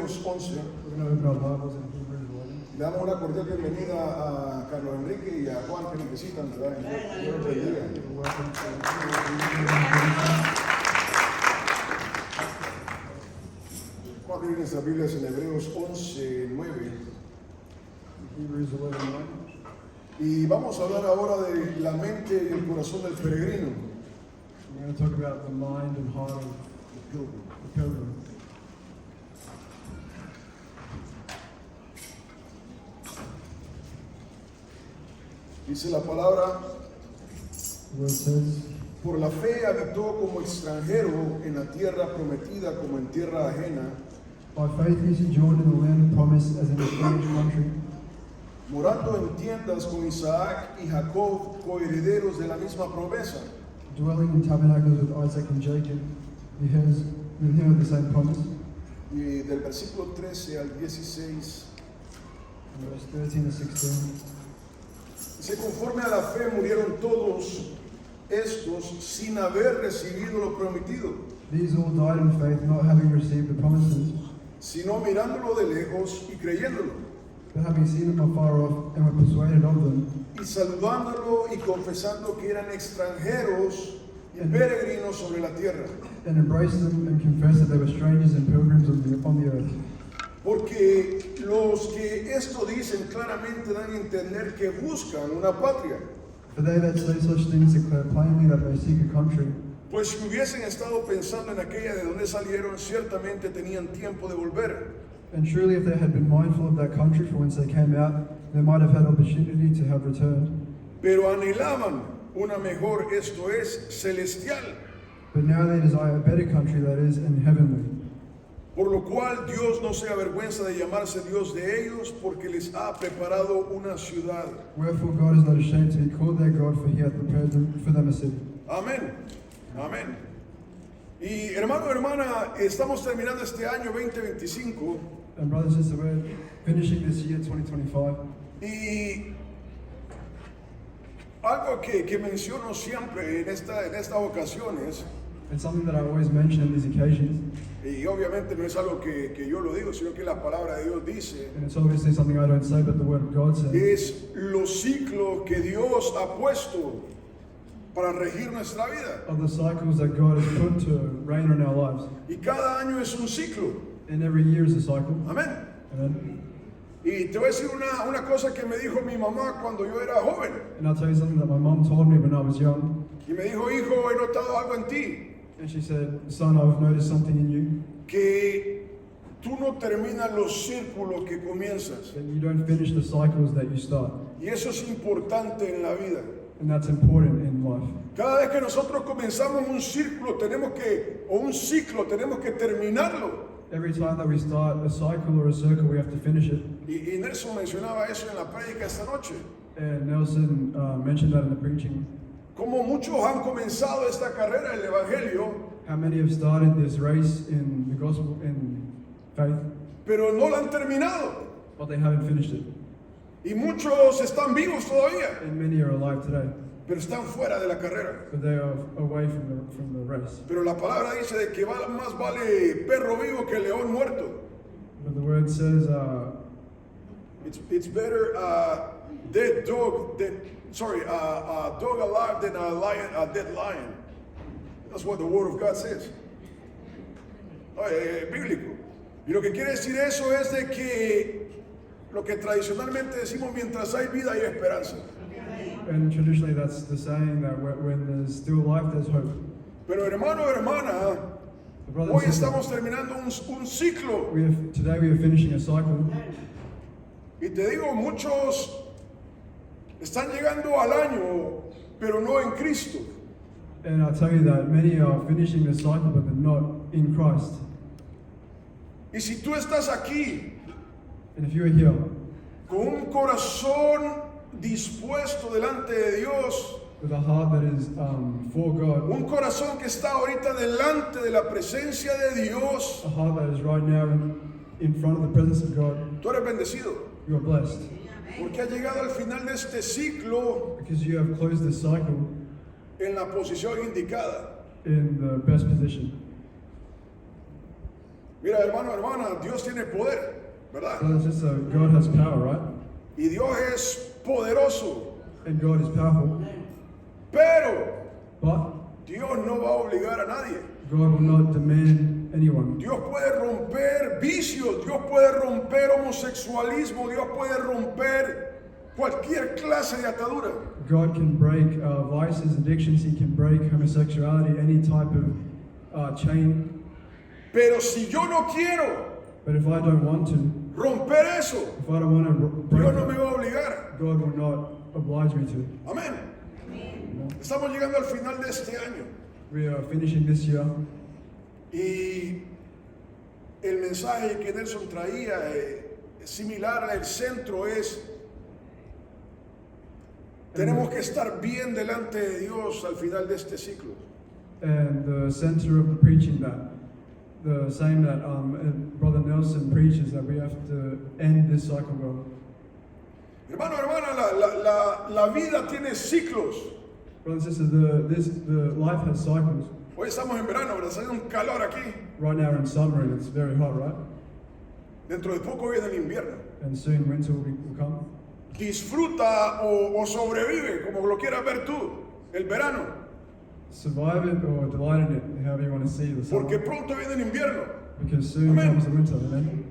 Hebreos 11. We're going to open our Bibles in Hebrews 11. Le damos una cordial bienvenida a Carlos Enrique y a Juan que nos visitan, ¿verdad? Dios los bendiga. Welcome to Vamos a abrir nuestras Biblias en Hebreos 11, 9. Hebrews 11:9. Y vamos a hablar ahora de la mente y el corazón del peregrino. We're going to talk about the mind and heart of the pilgrim. Dice la palabra, The word says, por la fe habitó como extranjero en la tierra prometida como en tierra ajena, by faith he sojourned in the land of promise as in a strange country, morando en tiendas con Isaac y Jacob, coherederos de la misma promesa. dwelling in tabernacles with Isaac and Jacob, the heirs with him of the same promise. Y del versículo 13 al 16, And verse 13 to 16. dice, conforme a la fe murieron todos estos sin haber recibido lo prometido, These all died in faith, not having received the promises, sino mirándolo de lejos y creyéndolo, but having seen them afar off and were persuaded of them, y saludándolo y confesando que eran extranjeros y peregrinos sobre la tierra. and embraced them and confessed that they were strangers and pilgrims on the earth. Porque los que esto dicen claramente dan a entender que buscan una patria. For they that say such things declare plainly that they seek a country. Pues si hubiesen estado pensando en aquella de donde salieron, ciertamente tenían tiempo de volver. And surely if they had been mindful of that country from whence they came out, they might have had opportunity to have returned. Pero anhelaban una mejor, esto es, celestial. But now they desire a better country, that is, in heavenly. Por lo cual Dios no se avergüenza de llamarse Dios de ellos, porque les ha preparado una ciudad. Wherefore God is not ashamed to be called their God, for he hath prepared for them a city. Amén. Amén. Y hermano, hermana, estamos terminando este año 2025 And brothers and sisters, we're finishing this year, 2025. y algo que menciono siempre en estas ocasiones, And something that I always mention on these occasions, y obviamente no es algo que yo lo digo, sino que la palabra de Dios dice, and it's obviously something I don't say, but the word of God says, es los ciclos que Dios ha puesto para regir nuestra vida. of the cycles that God has put to reign on our lives. Y cada año es un ciclo. And every year is a cycle. Amén. Amen. Y te voy a decir una cosa que me dijo mi mamá cuando yo era joven. And I'll tell you something that my mom told me when I was young. Y me dijo, hijo, he notado algo en ti, And she said, son, I've noticed something in you, que tú no terminas los círculos que comienzas. that you don't finish the cycles that you start. Y eso es importante en la vida. And that's important in life. Cada vez que nosotros comenzamos un círculo, o un ciclo, tenemos que terminarlo. Every time that we start a cycle or a circle, we have to finish it. Y Nelson mencionaba eso en la prédica esta noche. And Nelson mentioned that in the preaching. Como muchos han comenzado esta carrera del Evangelio, How many have started this race in the gospel, in faith, pero no la han terminado. but they haven't finished it. Y muchos están vivos todavía, And many are alive today, pero están fuera de la carrera. but they are away from the race. Pero la palabra dice de que más vale perro vivo que león muerto. But the word says, It's better a dog alive than a dead lion. That's what the word of God says. Bíblico. Y lo que quiere decir eso es de que lo que tradicionalmente decimos, mientras hay vida hay esperanza. and traditionally that's the saying that when there's still life, there's hope. Pero hermano, hermana, But brother hoy and sister, estamos terminando un ciclo. today we are finishing a cycle. Y te digo, muchos están llegando al año, pero no en Cristo. And I tell you that many are finishing the cycle, but they're not in Christ. Y si tú estás aquí And if you are here con un corazón dispuesto delante de Dios, with a heart that is for God, un corazón que está ahorita delante de la presencia de Dios, a heart that is right now in front of the presence of God, tú eres bendecido. you are blessed. Porque has llegado al final de este ciclo Because you have closed this cycle en la posición indicada. in the best position. Mira, hermano, hermana, Dios tiene poder, ¿verdad? Brothers and sisters, God has power, right? Y Dios es poderoso. And God is powerful. Pero But Dios no va a obligar a nadie. God will not demand anyone. Dios puede romper vicios, Dios puede romper homosexualismo, Dios puede romper cualquier clase de atadura. God can break vices, addictions. He can break homosexuality, any type of chain. Pero si yo no quiero But if I don't want to, romper eso, if I don't want to break Dios no me it, va a obligar. God will not oblige me to. Amén. Estamos llegando al final de este año We are finishing this year, y el mensaje que Nelson traía es similar. El centro es: tenemos que estar bien delante de Dios al final de este ciclo. and the center of the preaching the same that Brother Nelson preaches, that we have to end this cycle well. Hermano, hermana, la vida tiene ciclos. Brothers and sisters, the life has cycles. Hoy estamos en verano, pero está haciendo un calor aquí. Right now we're in summer and it's very hot, right? Dentro de poco viene el invierno. And soon winter will come. Disfruta o sobrevive, como lo quieras ver tú, el verano. Survive it or delight in it, however you want to see the summer. Porque pronto viene el invierno. Because soon Amen. comes the winter, amen?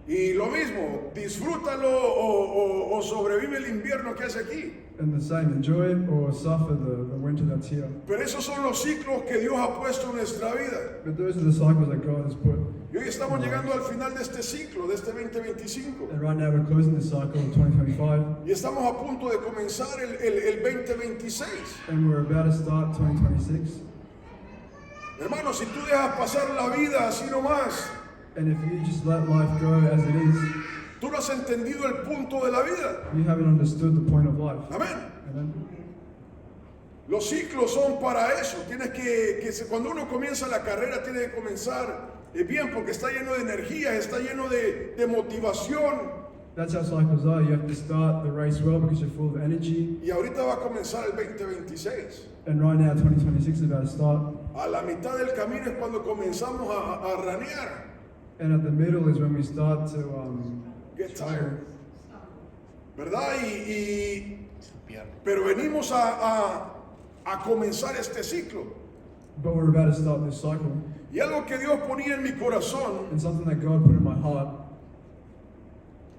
Y lo mismo, disfrútalo o sobrevive el invierno que hace aquí. And the same, enjoy it or suffer the winter that's here. Pero esos son los ciclos que Dios ha puesto en nuestra vida. But those are the cycles that God has put. Y hoy estamos llegando al final de este ciclo, de este 2025. And right now we're closing the cycle of 2025. Y estamos a punto de comenzar el 2026. And we're about to start 2026. Hermano, si tú dejas pasar la vida así nomás, And if you just let life go as it is, tú no has entendido el punto de la vida. you haven't understood the point of life. Amén. Amen? Los ciclos son para eso. Tienes cuando uno comienza la carrera, tiene que comenzar bien, porque está lleno de energía, está lleno de motivación. That's how cycles are. You have to start the race well because you're full of energy. Y ahorita va a comenzar el 2026. And right now 2026 is about to start. A la mitad del camino es cuando comenzamos a ranear. And at the middle is when we start to Get tired. ¿Verdad? Pero venimos a comenzar este ciclo. but we're about to start this cycle. Y algo que Dios ponía en mi corazón, And something that God put in my heart,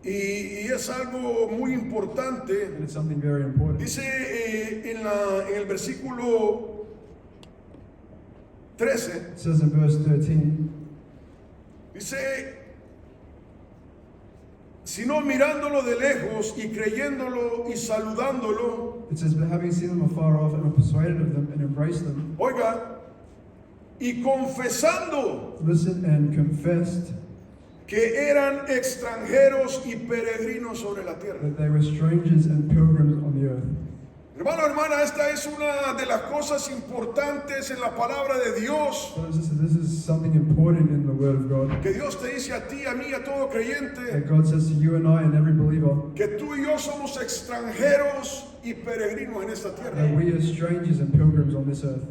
y es algo muy importante. and it's something very important. Dice en el versículo 13, It says in verse 13, dice: sino mirándolo de lejos y creyéndolo y saludándolo, it says, but having seen them afar off and are persuaded of them and embrace them, oiga, y confesando listen and confessed que eran extranjeros y peregrinos sobre la tierra. that they were strangers and pilgrims on the earth. Hermano, hermana, esta es una de las cosas importantes en la palabra de Dios, Brothers and sisters, this is something important in the Word of God. que Dios te dice a ti, a mí, a todo creyente, That God says to you and I and every believer que tú y yo somos extranjeros y peregrinos en esta that tierra. we are strangers and pilgrims on this earth.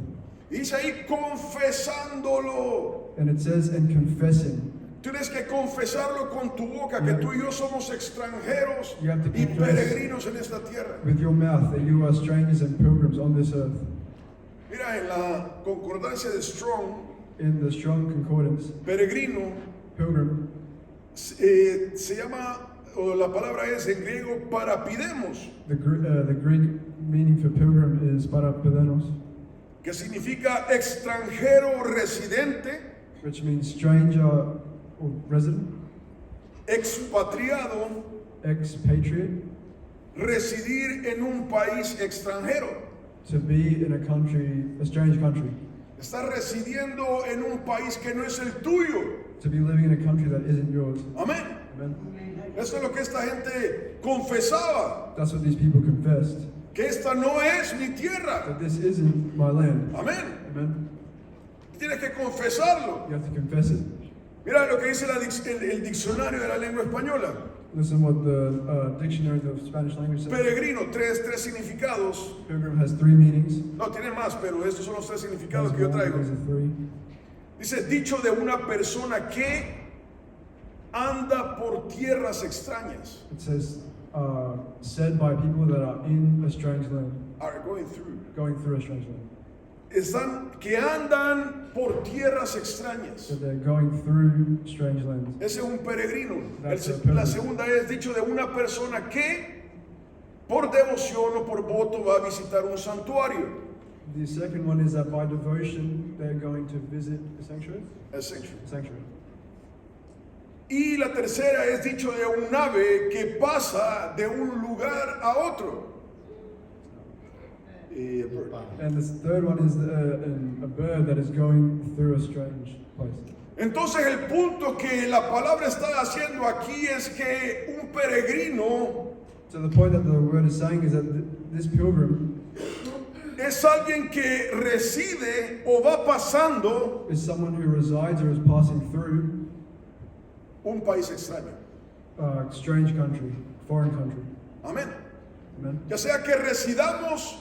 Y dice ahí confesándolo. And it says, and confessing. Tienes que confesarlo con tu boca, que tú y yo somos extranjeros You have to y confess peregrinos en esta tierra. with your mouth that you are strangers and pilgrims on this earth. Mira, en la concordancia de Strong, In the Strong Concordance, peregrino pilgrim, se llama, o la palabra es en griego parapidemos, the Greek meaning for pilgrim is parapedenos, que significa extranjero residente, which means stranger or resident, expatriado, expatriate, residir en un país extranjero. to be in a country, a strange country, Estás residiendo en un país que no es el tuyo. to be living in a country that isn't yours. Amén. Amen. Eso es lo que esta gente confesaba, That's what these people confessed, que esta no es mi tierra. that this isn't my land. Amén. Amen. Tienes que confesarlo. You have to confess it. Mira lo que dice el diccionario de la lengua española. Listen what the dictionary of the Spanish language says. Peregrino, tres significados. Pilgrim has three meanings. No, tiene más, pero estos son los tres significados Has que yo one, traigo. there's a three. Dice, dicho de una persona que anda por tierras extrañas. It says, said by people that are in a strange land, Are going through. going through a strange land. Que andan por tierras extrañas. That they're going through strange lands. Ese es un peregrino. That's a pilgrim. La segunda es dicho de una persona que por devoción o por voto va a visitar un santuario. The second one is that by devotion they're going to visit a sanctuary. Sanctuary. Y la tercera es dicho de un ave que pasa de un lugar a otro. And the third one is a bird that is going through a strange place. Entonces el punto que la palabra está haciendo aquí es que un peregrino So the point that the word is saying is that this pilgrim es alguien que reside o va pasando is someone who resides or is passing through un país extraño. a strange country, foreign country. Amén. Amen. Ya sea que residamos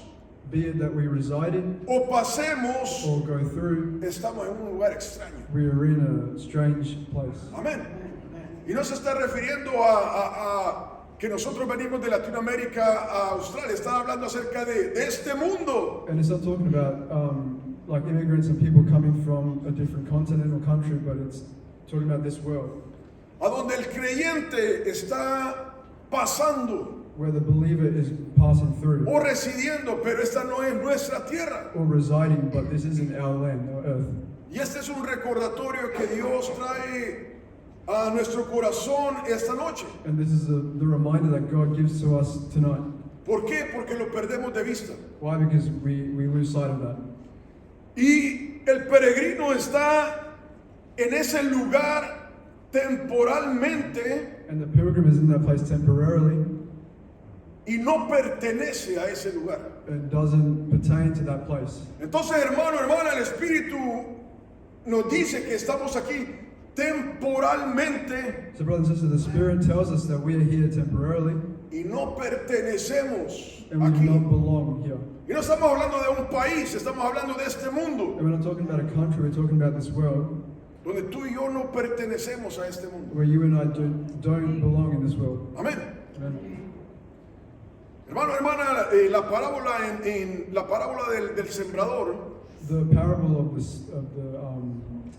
Be it that we reside in o pasemos, or go through, estamos en un lugar extraño. we are in a strange place. Amén. Y no se está refiriendo a que nosotros venimos de Latinoamérica a Australia. Está hablando acerca de este mundo. And it's not talking about like immigrants and people coming from a different continent or country, but it's talking about this world A donde el creyente está pasando where the believer is passing through o residiendo, pero esta no es nuestra tierra. or residing, but this isn't our land, our earth. Y este es un recordatorio que Dios trae a nuestro corazón esta noche. And this is the reminder that God gives to us tonight. ¿Por qué? Porque lo perdemos de vista. Why? Because we lose sight of that. Y el peregrino está en ese lugar temporalmente And the pilgrim is in that place temporarily y no pertenece a ese lugar. and doesn't pertain to that place. Entonces, hermano, hermana, el Espíritu nos dice que estamos aquí temporalmente So, brothers and sisters, the Spirit tells us that we are here temporarily y no pertenecemos and we do not aquí. belong here. Y no estamos hablando de un país, estamos hablando de este mundo, And we're not talking about a country, we're talking about this world donde tú y yo no pertenecemos a este mundo. where you and I don't belong in this world. Amén. Amen. Hermano, hermana, la parábola en la parábola del sembrador The parable of the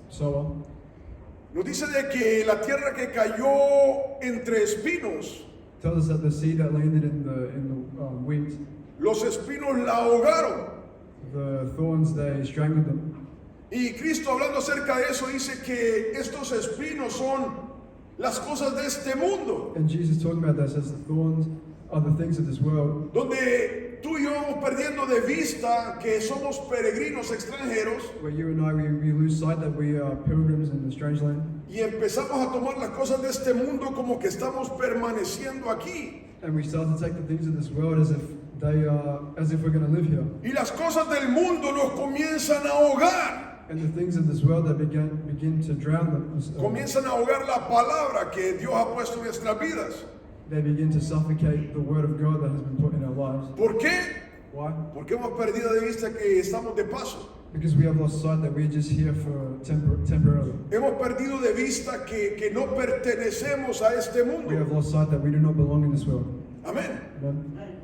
sower nos dice de que la tierra que cayó entre espinos, tells us that the seed that landed in the wheat, los espinos la ahogaron. the thorns, they strangled them. Y Cristo, hablando acerca de eso, dice que estos espinos son las cosas de este mundo, And Jesus talking about that says the thorns are the things of this world, donde tú y yo vamos perdiendo de vista que somos peregrinos extranjeros where you and I, we lose sight that we are pilgrims in a strange land. y empezamos a tomar las cosas de este mundo como que estamos permaneciendo aquí. And we start to take the things of this world as if we're going to live here. Y las cosas del mundo nos comienzan a ahogar. And the things of this world that begin to drown them, Comienzan a ahogar la palabra que Dios ha puesto en nuestras vidas. they begin to suffocate the word of God that has been put in our lives. ¿Por qué? Why? Porque hemos perdido de vista que estamos de paso. Because we have lost sight that we're just here for temporarily. Hemos perdido de vista que no pertenecemos a este We have mundo. lost sight that we do not belong in this world. Amén. Amen.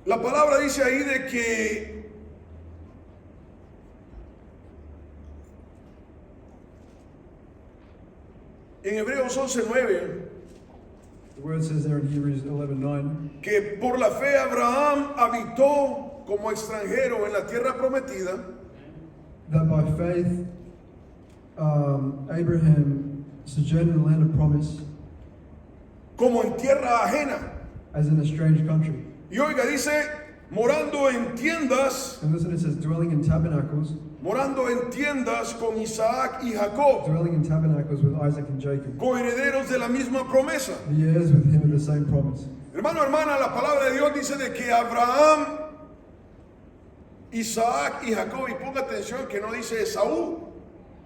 La palabra dice ahí de que en Hebreos 11:9 The word says there in Hebrews 11:9 que por la fe Abraham habitó como extranjero en la tierra prometida, that by faith Abraham sojourned in the land of promise como en tierra ajena. as in a strange country. Y oiga, dice, morando en tiendas, And listen, it says dwelling in tabernacles, morando en tiendas con Isaac y Jacob, dwelling in tabernacles with Isaac and Jacob, coherederos de la misma promesa. the heirs with him of the same promise. Hermano, hermana, la palabra de Dios dice de que Abraham, Isaac y Jacob, y ponga atención que no dice Esaú,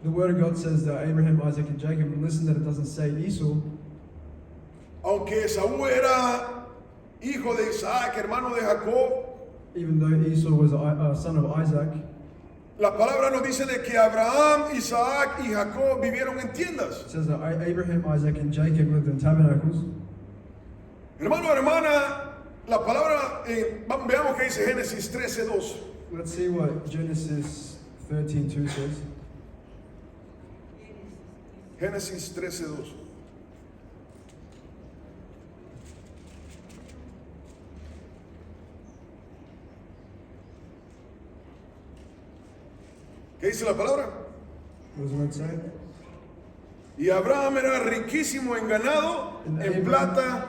The word of God says that Abraham, Isaac, and Jacob, and listen that it doesn't say Esau, aunque Esaú era hijo de Isaac, hermano de Jacob, even though Esau was a son of Isaac, La palabra nos dice de que Abraham, Isaac y Jacob vivieron en tiendas. It says that Abraham, Isaac, and Jacob lived in tabernacles. Hermano, hermana, la palabra, veamos que dice Génesis 13:2. Let's see what Genesis 13:2 says. Génesis 13:2. ¿Qué dice la palabra? What does the word say? Y Abraham era riquísimo en ganado, en plata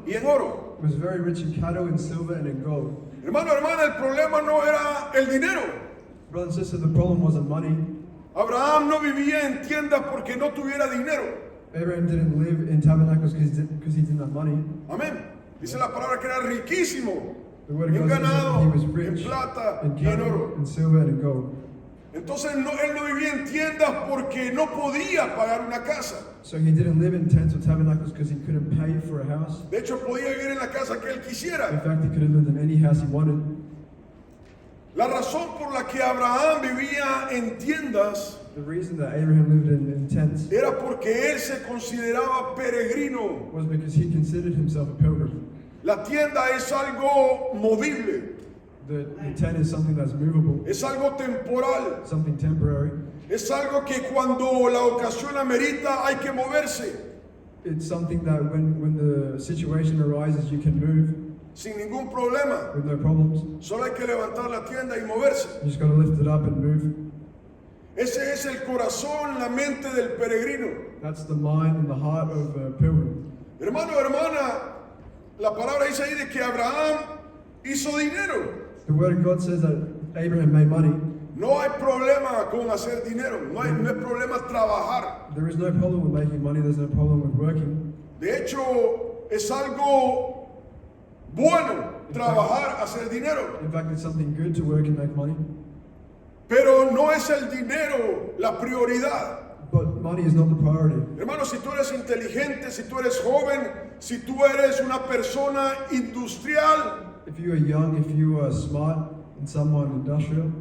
y en oro. He was very rich in cattle, in silver, and in gold. Hermano, hermana, el problema no era el dinero. Brother and sister, the problem wasn't money. Abraham no vivía en tiendas porque no tuviera dinero. Abraham didn't live in tabernacles because he didn't have money. Amén. Dice la palabra que era riquísimo The word of en God says that ganado, he was en rich plata in y en cattle, oro. in silver, and in gold. Entonces él no vivía en tiendas porque no podía pagar una casa. So he didn't live in tents or tabernacles because he couldn't pay for a house. De hecho, podía vivir en la casa que él In quisiera. fact, he could have lived in any house he wanted. La razón por la que Abraham vivía en tiendas The reason that Abraham lived in tents era porque él se consideraba peregrino. was because he considered himself a pilgrim. La tienda es algo movible, The tent is something that's movable, es algo temporal, something temporary. es algo que cuando la ocasión amerita hay que moverse It's something that when the situation arises, you can move sin ningún problema. with no problems. Solo hay que levantar la tienda y moverse. You just got to lift it up and move. Ese es el corazón, la mente del peregrino. That's the mind and the heart of a pilgrim. Hermano, hermana, la palabra dice ahí de que Abraham hizo dinero. The word of God says that Abraham made money. No hay problema con hacer dinero, no hay problema trabajar. There is no problem with making money. There's no problem with working. De hecho, es algo bueno trabajar, hacer dinero. In fact, it's something good to work and make money. Pero no es el dinero la prioridad. But money is not the priority. Hermano, si tú eres inteligente, si tú eres joven, si tú eres una persona industrial, If you are young, if you are smart and someone industrial,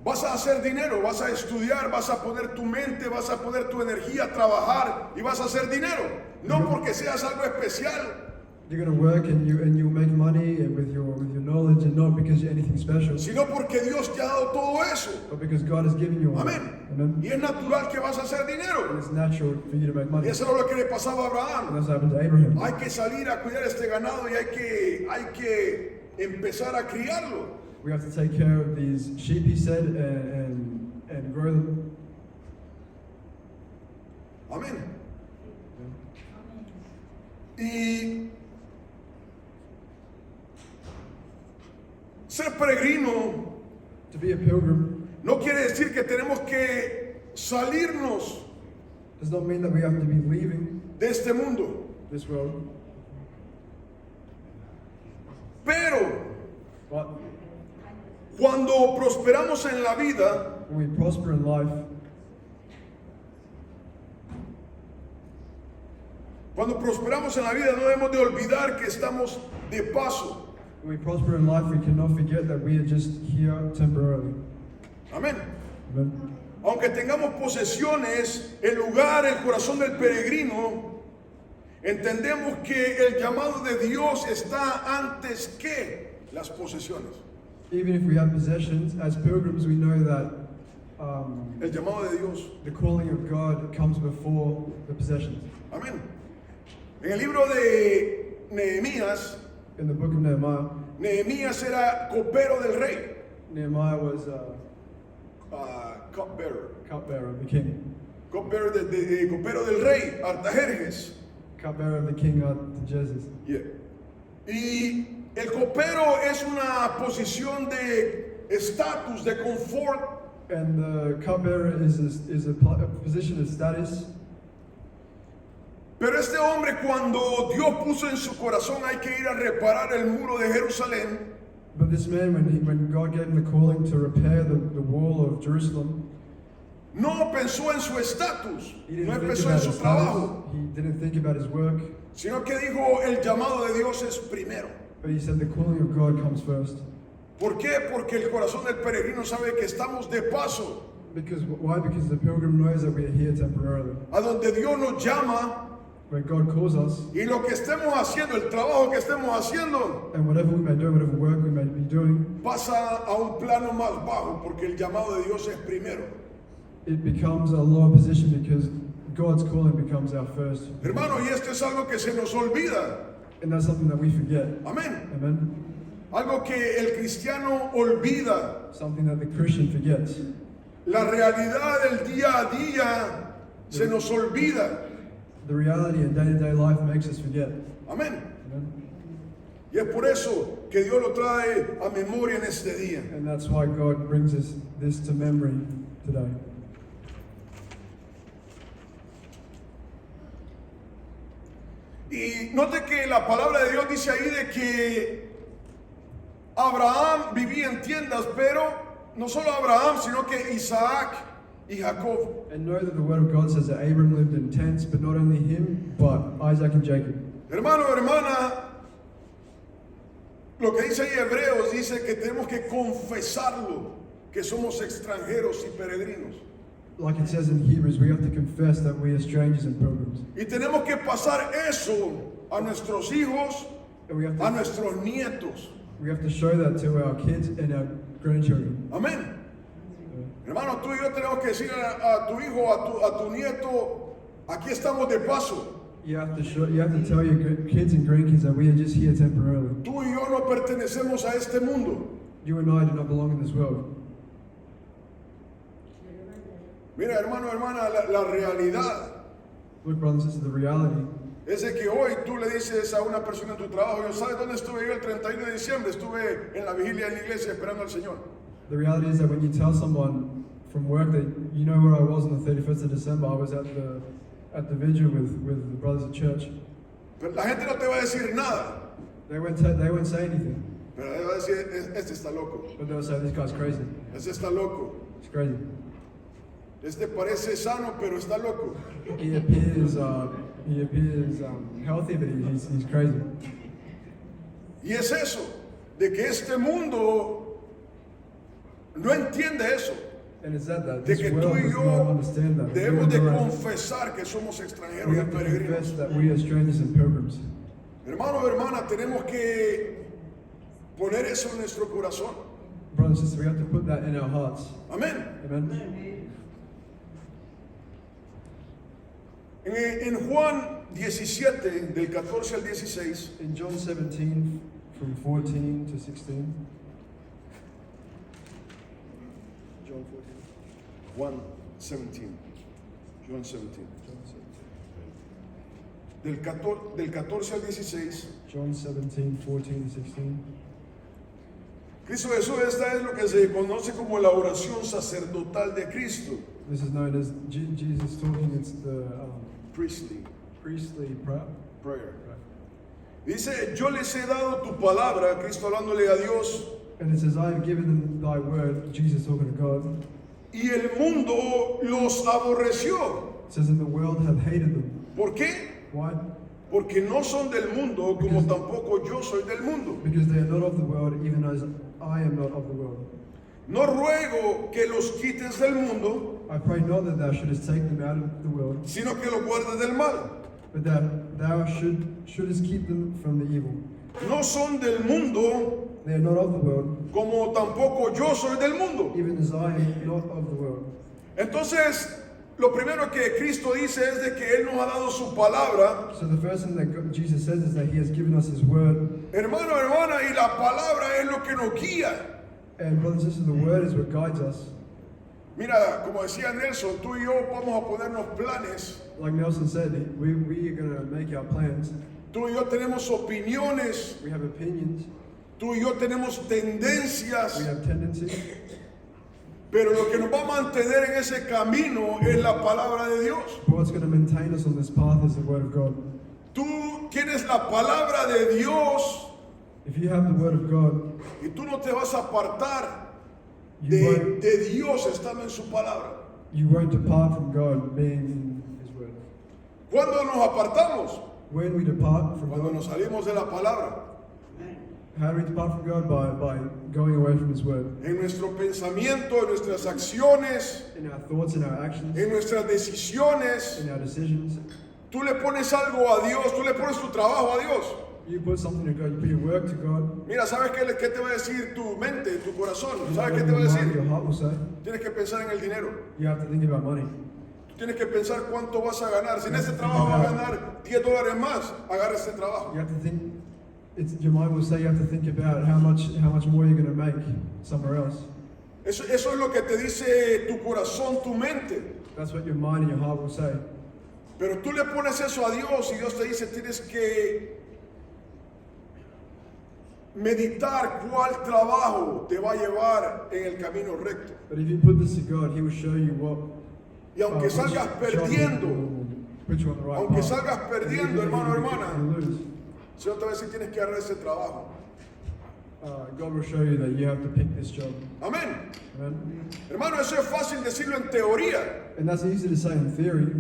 vas a hacer dinero, vas a estudiar, vas a poner tu mente, vas a poner tu energía a trabajar y vas a hacer dinero. No porque seas algo especial, you're going to work and you'll make money and with your knowledge, and not because you're anything special, sino porque Dios te ha dado todo eso. but because God has given you all. Amén. Amen. Y es natural que vas a hacer And dinero. it's natural for you to make Y money. eso es lo que le pasaba a And Abraham. that's what happened to Abraham. Hay que salir a cuidar este ganado y hay que empezar a criarlo. We have to take care of these sheep, he said, and grow them. Amén. Y ser peregrino To be a pilgrim no quiere decir que tenemos que salirnos does not mean that we have to be leaving de este mundo. this world, Pero but cuando prosperamos en la vida, when we prosper in life, cuando prosperamos en la vida, no debemos de olvidar que estamos de paso. when we prosper in life, we cannot forget that we are just here temporarily. Amén. Amen. Aunque tengamos posesiones, el lugar, el corazón del peregrino, entendemos que el llamado de Dios está antes que las posesiones. Even if we have possessions, as pilgrims, we know that El llamado de Dios. the calling of God comes before the possessions. Amén. En el libro de Nehemías, In the book of Nehemiah, Nehemías era copero del rey, Nehemiah was cupbearer, cupbearer of the king. copero del rey, Artajerjes. Cupbearer of the king Artaxerxes. Yeah. Y el copero es una posición de estatus, de confort, And the cupbearer is a position of status. pero este hombre, cuando Dios puso en su corazón hay que ir a reparar el muro de Jerusalén, But this man, when God gave him the calling to repair the wall of Jerusalem, no pensó en su estatus, he no didn't think empezó en about su his trabajo, status, he didn't think about his work, sino que dijo, el llamado de Dios es primero. but he said the calling of God comes first. ¿Por qué? Porque el corazón del peregrino sabe que estamos de paso. Why? Because the pilgrim knows that we are here temporarily. A donde Dios nos llama Where God calls us, y lo que estemos haciendo, el trabajo que estemos haciendo, and whatever we may do, whatever work we may be doing, pasa a un plano más bajo porque el llamado de Dios es primero. it becomes a lower position because God's calling becomes our first. Hermano, y esto es algo que se nos olvida. And that's something that we forget. Amén. Amen? Algo que el cristiano olvida. Something that the Christian forgets. La realidad del día a día se nos olvida. The reality in day-to-day life makes us forget. Amén. Amen? Y es por eso que Dios lo trae a memoria en este día. And that's why God brings us this to memory today. Y note que la palabra de Dios dice ahí de que Abraham vivía en tiendas, pero no solo Abraham, sino que Isaac y Jacob. And know that the word of God says that Abram lived in tents, but not only him, but Isaac and Jacob. Hermano, hermana, lo que dice ahí Hebreos dice que tenemos que confesarlo, que somos extranjeros y peregrinos. Like it says in Hebrews, we have to confess that we are strangers and pilgrims. Y tenemos que pasar eso a nuestros hijos, And we have a to, nuestros nietos. show that to our kids and our grandchildren. Amén. Hermano, tú y yo tenemos que decir a tu hijo, a tu nieto, aquí estamos de paso. You have to tell your kids and grandkids that we are just here temporarily. Tú y yo no pertenecemos a este mundo. You and I do not belong in this world. Mira, hermano, hermana, la realidad Look, brothers and sisters, the reality es de que hoy tú le dices a una persona en tu trabajo, yo sabes dónde estuve yo el 31 de diciembre, estuve en la vigilia de la iglesia esperando al Señor. The reality is that when you tell someone from work that you know where I was on the 31st of December, I was at the vigil with the brothers at church. Pero la gente no te va a decir nada, They won't say anything, pero te va a decir, este está loco, but they'll say, this guy's crazy. este está loco, It's crazy. este parece sano, pero está loco. He appears healthy, but he's crazy. Y es eso, de que este mundo no entiende eso, And it's that de this que world tú y does not yo understand that. debemos de You and I, confesar que somos extranjeros we y have to confess peregrinos. that we are strangers and pilgrims. Hermano, hermana, tenemos que poner eso en nuestro corazón. Brothers and sisters, we have to put that in our hearts. Amén. Amen? En Juan 17, del 14 al 16, In John 17, from 14 to 16. John 14. Juan 17, John 17, del 14 al 16, John 17, 14 to 16. Cristo Jesús, esta es lo que se conoce como la oración sacerdotal de Cristo, This is known as Jesus talking. It's the priestly priestly prayer. prayer. Dice, yo les he dado tu palabra, Cristo hablándole a Dios, And it says, I have given them thy word, Jesus talking to God. y el mundo los aborreció. It says that the world hath hated them. ¿Por qué? Why? Porque no son del mundo, como Because- tampoco yo soy del mundo. Because they are not of the world, even as I am not of the world. No ruego que los quites del mundo, I pray not that thou shouldest take them out of the world, sino que los guardes del mal. but that thou shouldest keep them from the evil. No son del mundo, They are not of the world, como tampoco yo soy del mundo. even as I am not of the world. Entonces, lo primero que Cristo dice es de que Él nos ha dado su palabra. So the first thing that Jesus says is that he has given us his word. Hermano, hermana, y la palabra es lo que nos guía. And brothers and sisters, the word is what guides us. Mira, como decía Nelson, tú y yo vamos a ponernos planes. Like Nelson said, we are going to make our plans. Tú y yo tenemos opiniones. We have opinions. Tú y yo tenemos tendencias. We have tendencies. Pero lo que nos va a mantener en ese camino es la palabra de Dios. But what's going to maintain us on this path is the word of God. Tú tienes la palabra de Dios If you have the word of God, y tú no te vas a apartar you de Dios estando en su palabra. won't depart from God being in his word. ¿Cuándo nos apartamos? When we depart from Cuando God, nos salimos de la palabra. How do we depart from God? By going away from His Word. En nuestro pensamiento, en nuestras acciones, In our thoughts, in our actions, en nuestras decisiones. in our decisions. Tú le pones algo a Dios, tú le pones tu trabajo a Dios. You put something to God, you put your work to God. Mira, ¿sabes qué te va a decir tu mente, tu corazón? ¿Sabes qué What te va a your mind, decir? your heart will say. Tienes que pensar en el dinero. You have to think about money. Tú tienes que pensar cuánto vas a ganar. Si en ese trabajo vas a ganar $10 más, agarra ese trabajo. You have to think. Your mind will say you have to think about how much more you're going to make somewhere else. Eso es lo que te dice tu corazón, tu mente. That's what your mind and your heart will say. Pero tú le pones eso a Dios y Dios te dice, tienes que meditar cuál trabajo te va a llevar en el camino recto. But if you put this to God, He will show you what. Y aunque which salgas job perdiendo, will put you on the right aunque path. salgas perdiendo, Even if hermano, you hermana, lose, el Señor te va a decir, tienes que agarrar ese trabajo. God will show you that you have to pick this job. Amén. Amen? Hermano, eso es fácil decirlo en teoría. And that's easy to say in theory,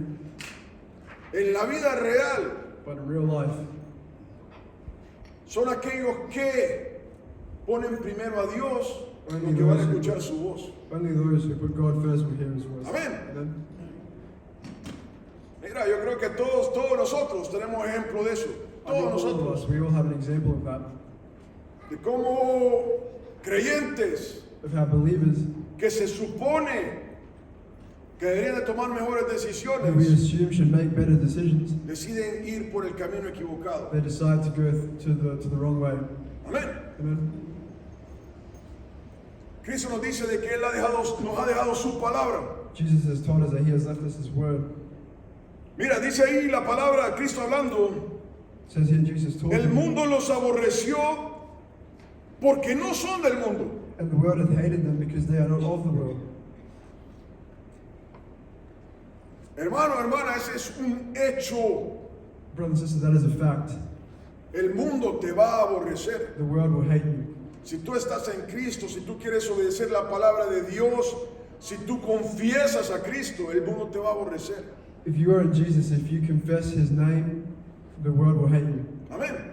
En la vida real, but in real life, son aquellos que ponen primero a Dios y que van a escuchar su voz. only those who put God first will hear His voice. Amén. Amen? Mira, yo creo que todos nosotros tenemos ejemplo de eso. I think Todos all of nosotros. us, we all have an example of that, De cómo creyentes of how believers que se supone que deberían de tomar mejores who we decisiones assume should make better decisions, deciden ir por el camino equivocado. they decide to go to the wrong way. Amén. Amen? Cristo nos dice de que Él nos ha dejado su palabra. Jesus has told us that He has left us His word. Mira, dice ahí la palabra, Cristo hablando, It says here Jesus told el them, mundo los aborreció porque no son del mundo. and the world hath hated them because they are not of the world. Hermano, hermana, ese es un hecho. Brothers and sisters, that is a fact. El mundo te va a aborrecer. The world will hate you. Si tú estás en Cristo, si tú quieres obedecer la palabra de Dios, si tú confiesas a Cristo, el mundo te va a aborrecer. If you are in Jesus, if you confess His name, the world will hate you. Amén.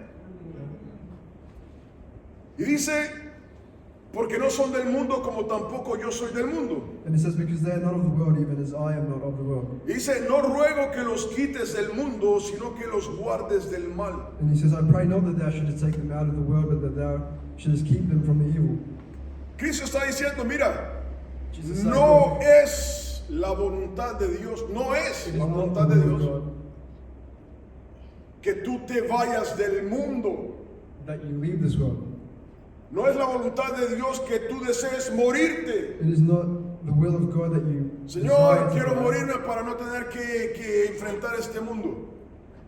Y dice, porque no son del mundo como tampoco yo soy del mundo. And it says, because they are not of the world, even as I am not of the world. Y dice, no ruego que los quites del mundo, sino que los guardes del mal. And He says, I pray not that thou shouldest take them out of the world, but that thou shouldest keep them from the evil. Cristo está diciendo, mira, Jesus said, no es la voluntad de Dios, no es it is la not voluntad the de will of Dios God que tú te vayas del mundo. that you leave this world. No es la voluntad de Dios que tú desees morirte. It is not the will of God that you Señor, desire to quiero die. morirme para no tener que enfrentar este mundo.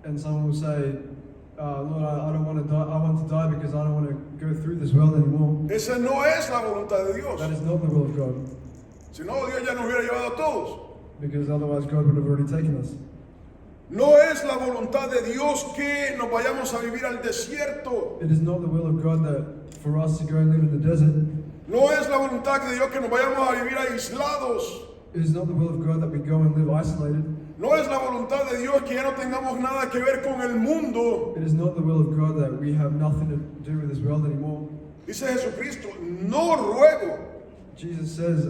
And someone will say, Lord, I don't want to die. I want to die because I don't want to go through this world anymore. Esa no es la voluntad de Dios. That is not the will of God, Si no, Dios ya nos hubiera llevado a todos. because otherwise God would have already taken us. No es la voluntad de Dios que nos vayamos a vivir al desierto. It is not the will of God that for us to go and live in the desert. No es la voluntad de Dios que nos vayamos a vivir aislados. It is not the will of God that we go and live isolated. No es la voluntad de Dios que ya no tengamos nada que ver con el mundo. It is not the will of God that we have nothing to do with this world anymore. Dice Jesucristo, no ruego. Jesus says,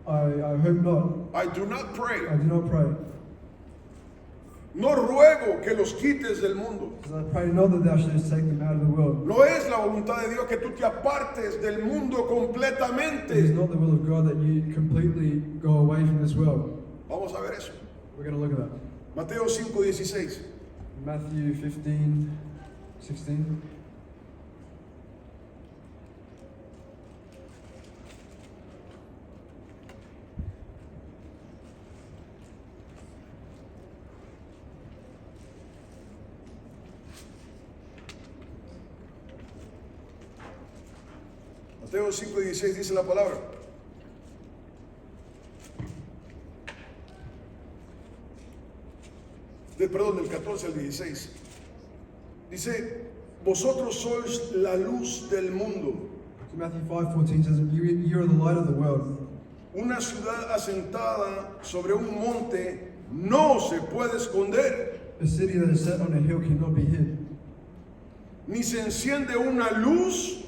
I hope not. I do not pray. I do not pray. No ruego que los quites del mundo. Because I pray not that thou shouldest take them out of the world. No es la voluntad de Dios que tú te apartes del mundo It is completamente. not the will of God that you completely go away from this world. Vamos a ver eso. We're going to look at that. Mateo 5:16. Matthew 15, 16. Mateo 5:16 dice la palabra. Perdón, del 14 al 16. Dice, vosotros sois la luz del mundo. So Matthew 5:14 says, you are the light of the world. Una ciudad asentada sobre un monte no se puede esconder. A city that is set on a hill cannot be hid. ni se enciende una luz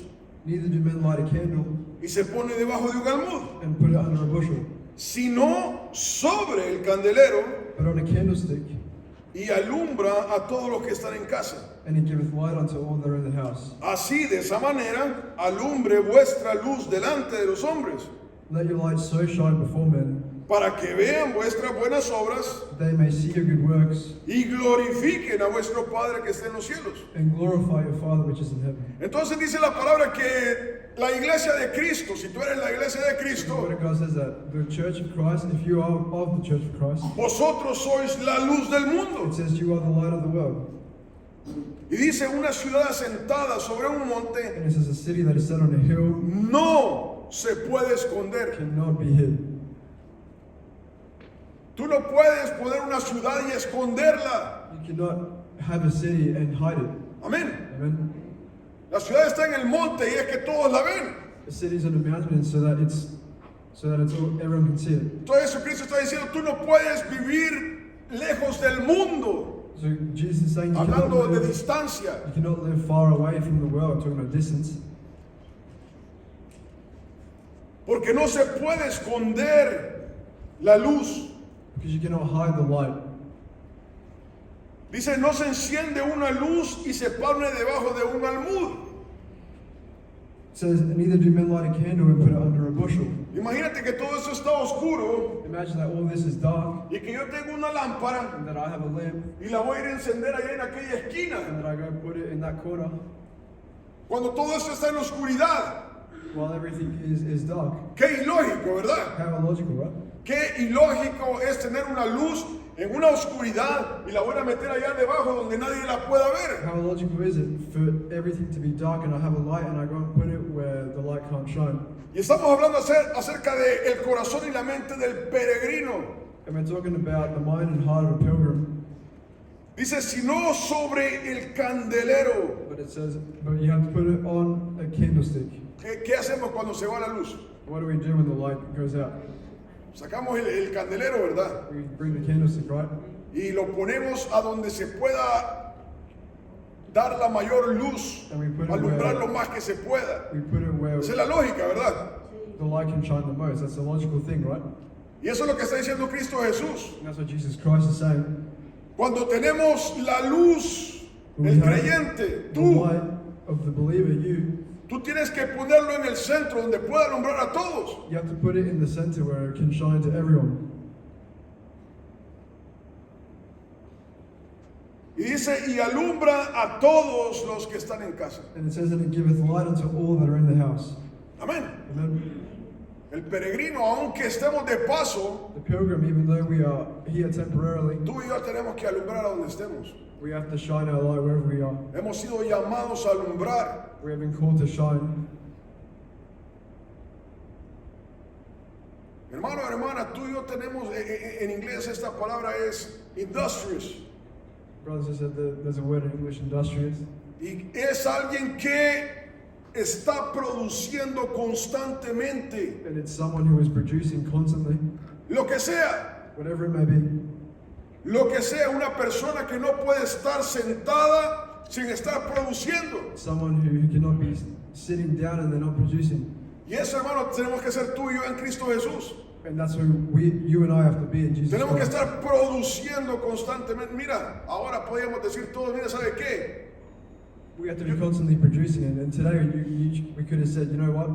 neither do men light a candle y se pone debajo de un almud, and put it under a bushel, sino sobre el candelero but on a candlestick, y alumbra a todos los que están en casa. and he giveth light unto all that are in the house. Así, de esa manera, alumbre vuestra luz delante de los hombres, Let your light so shine before men, para que vean vuestras buenas obras that they may see your good works, y glorifiquen a vuestro Padre que está en los cielos. and glorify your Father which is in heaven. Entonces dice la palabra que la iglesia de Cristo, si tú eres la iglesia de The Cristo, Word of God says that the church of Christ, if you are of the church of Christ, vosotros sois la luz del mundo. it says you are the light of the world. Y dice, una ciudad asentada sobre un monte And it says a city that is set on a hill no se puede esconder. cannot be hid. Tú no puedes poner una ciudad y esconderla. You cannot have a city and hide it. Amén. Amen. La ciudad está en el monte y es que todos la ven. A city is on a mountain so that it's all, everyone can see it. Entonces Jesucristo está diciendo, tú no puedes vivir lejos del mundo. So Jesus is saying Hablando de distancia. you cannot live far away from the world, talking about distance, Porque no se puede esconder la luz. because you cannot hide the light. Dice, no se enciende una luz y se pone debajo de un almud. It says, neither do men light a candle and put it under a bushel. Imagínate que todo eso está oscuro Imagine that all this is dark y que yo tengo una lámpara and that I have a lamp y la voy a ir a encender allá en aquella and esquina. that I go put it in that corner Cuando todo eso está en oscuridad. while everything is dark. Qué ilógico, ¿verdad? How illogical, right? Qué ilógico es tener una luz en una oscuridad y la voy a meter allá debajo donde nadie la pueda ver. How illogical is it for everything to be dark and I have a light and I go and put it where the light can't shine? Y estamos hablando acerca del corazón y la mente del peregrino. And we're talking about the mind and heart of a pilgrim. Dice, sino sobre el candelero. But it says, but you have to put it on a candlestick. ¿Qué hacemos cuando se va la luz? What do we do when the light goes out? Sacamos el candelero, ¿verdad? We bring the candlestick, right? Y lo ponemos a donde se pueda dar la mayor luz, And we put it alumbrar lo where, más que se pueda. we put it where Esa es la lógica, ¿verdad? the light can shine the most. That's the logical thing, right? Y eso es lo que está diciendo Cristo Jesús. And that's what Jesus Christ is saying. Cuando tenemos la luz, el creyente, The tú light of the believer, Tú tienes que ponerlo en el centro donde pueda alumbrar a todos. you have to put it in the center where it can shine to everyone. Y dice, y alumbra a todos los que están en casa. And it says that it giveth light unto all that are in the house. Amén. Amen. El peregrino, aunque estemos de paso, The pilgrim, even though we are here temporarily, tú y yo tenemos que alumbrar a donde estemos. we have to shine our light wherever we are. Hemos sido llamados a alumbrar. We have been called to shine. Hermano, hermana, tú y yo tenemos, en inglés esta palabra es industrious. Brothers and sisters, there's a word in English, industrious. Y es alguien que está produciendo constantemente And it's someone who is producing constantly, lo que sea. whatever it may be. Lo que sea, una persona que no puede estar sentada sin estar produciendo. Someone who cannot be sitting down and they're not producing. Y eso, hermano, tenemos que ser tú y yo en Cristo Jesús. And that's who you and I have to be in Jesus Tenemos que Christ. estar produciendo constantemente. Mira, ahora podríamos decir todos, mira, ¿sabe qué? We have to be constantly producing it. And today we could have said, you know what?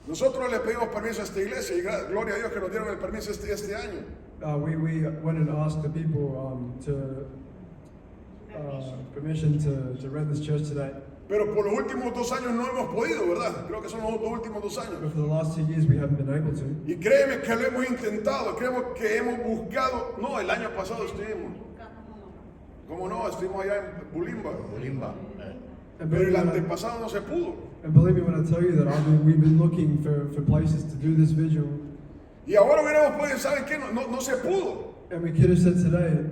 Nosotros le pedimos permiso a esta iglesia y gloria a Dios que nos dieron el permiso este año. We went and asked the people permission to rent this church today. Pero por los últimos 2 años no hemos podido, ¿verdad? Creo que son los últimos 2 años. But for the last 2 years, we haven't been able to. Y créeme que lo hemos intentado, creemos que hemos buscado. No, el año pasado estuvimos. ¿Cómo no? Estuvimos allá en Bulimba. And Pero believe, el me when antepasado no se pudo. and believe me when I tell you that we've been looking for places to do this vigil. Y ahora hubiéramos podido, ¿saben qué? No se pudo. And we could have said today,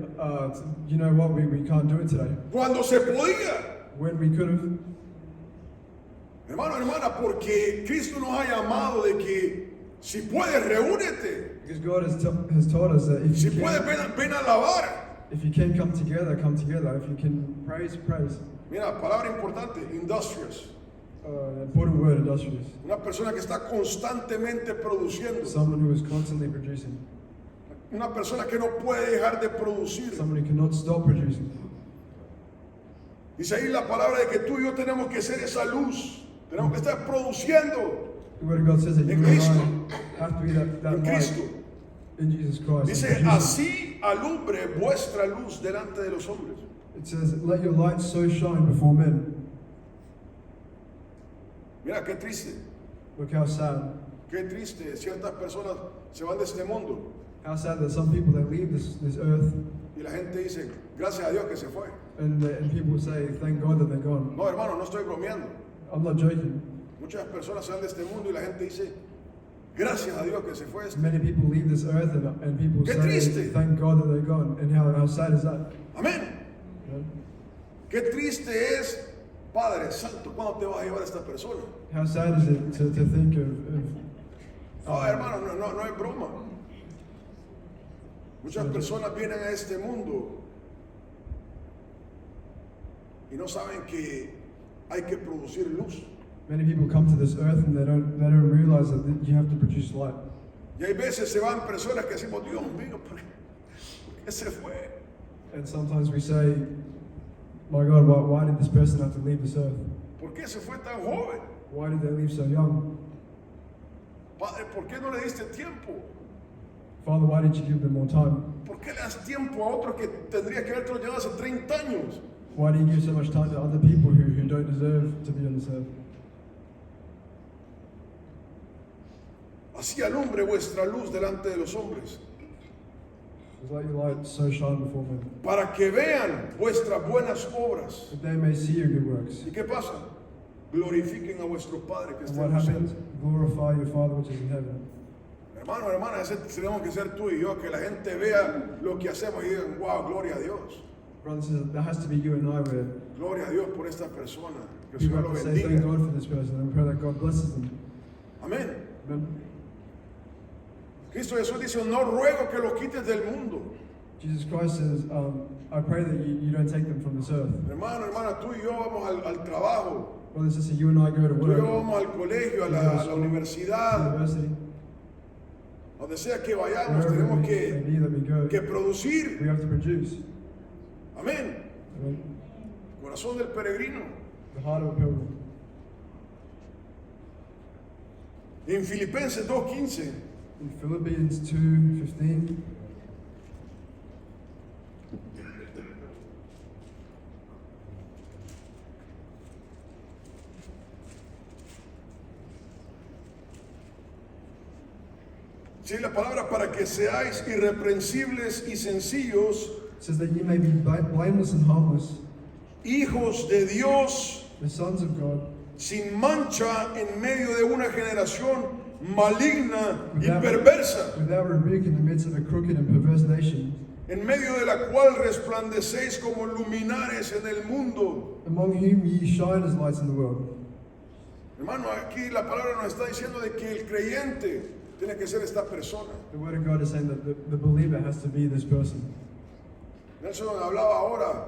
you know what, we can't do it today. Cuando se podía. When we could have. Hermano, hermana, porque Cristo nos ha llamado de que si puedes, reúnete. Because God has taught us that Si puedes, ven a alabar. if you can come together, come together. If you can praise, praise. Mira, palabra importante, industrious. Important word, industrious. Una persona que está constantemente produciendo. Someone who is constantly producing. Una persona que no puede dejar de producir. Someone who cannot stop producing. Dice ahí la palabra de que tú y yo tenemos que ser esa luz. Tenemos que estar produciendo The word of God says that you en and Cristo. I have to be that En light Cristo. in Jesus Christ. Dice, and producing. así alumbre vuestra luz delante de los hombres. It says, let your light so shine before men. Mira, qué triste. Look how sad. Qué triste. Ciertas personas se van de este mundo How sad that some people, they leave this earth y la gente dice, gracias a Dios que se fue. and people say, thank God that they're gone. No, hermano, no estoy bromeando. I'm not joking. Muchas personas se van de este mundo y la gente dice, gracias a Dios que se fue este. Many people leave this earth and people Qué say, triste. thank God that they're gone. And how sad is that? Amén. You know? Qué triste es, Padre Santo, ¿cuándo te vas a llevar a esta persona? How sad is it to think of No, hermano, no es broma. Muchas personas vienen a este mundo y no saben que hay que producir luz. many people come to this earth and they don't realize that you have to produce light. Y hay veces se van personas que decimos, Dios mío, ¿por qué se fue? And sometimes we say, my God, why did this person have to leave this earth? ¿Por qué se fue tan joven? Why did they leave so young? Padre, ¿por qué no le diste tiempo? Father, why didn't you give them more time? ¿Por qué le das tiempo a otros que tendría que haberte llegado hace 30 años? Why do you give so much time to other people who don't deserve to be on this earth? Así alumbre vuestra luz delante de los hombres, Just let your light so shine before men, para que vean vuestras buenas obras. that they may see your good works. ¿Y qué pasa? Glorifiquen a vuestro Padre que And está what en los happens? cielos. Glorify your Father which is in heaven. Hermano, hermana, ese tenemos que ser tú y yo, que la gente vea lo que hacemos y digan, wow, gloria a Dios. Brothers and sisters, that has to be you and I, where Gloria a Dios por esta persona. Que el people Señor have lo to say thank bendiga. God for this person and pray that God blesses them. Amén. Amen. Cristo Jesús dice, no ruego que los quites del mundo. Jesus Christ says, I pray that you don't take them from this earth. Hermano, hermana, tú y yo vamos al trabajo. Brothers and sisters, you and I go to Tú y yo work, vamos al colegio, a la universidad. university, Donde sea que vayamos, wherever tenemos may que be that we go, producir. we have to produce. Amén. Amen. Corazón del peregrino. The heart of a pilgrim. En Filipenses 2:15. In Philippians 2:15, Sí, la palabra para que seáis irreprensibles y sencillos, it says that you may be blameless and harmless, hijos de Dios, the sons of God, sin mancha en medio de una generación maligna y Without- perversa, without rebuke in the midst of a crooked and perverse nation, en medio de la cual resplandecéis como luminares en el mundo. among whom ye shine as lights in the world. Hermano, aquí la palabra nos está diciendo de que el creyente tiene que ser esta persona. The word of God is saying that the believer has to be this person. Nelson hablaba ahora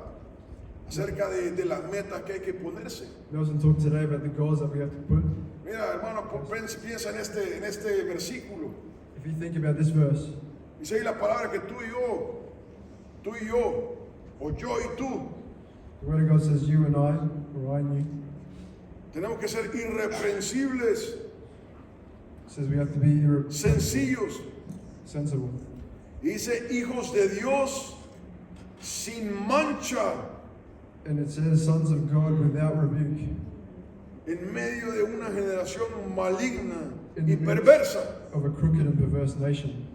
acerca de las metas que hay que ponerse. Nelson talked today about the goals that we have to put. Mira, hermano, piensa en este versículo. If you think about this verse, Dice ahí la palabra que tú y yo, o yo y tú, the word of God says you and I, or I and you, tenemos que ser irreprensibles, it says we have to be sencillos. sensible. Y dice hijos de Dios sin mancha And it says sons of God without rebuke en medio de una generación maligna in y the midst perversa. of a crooked and perverse nation.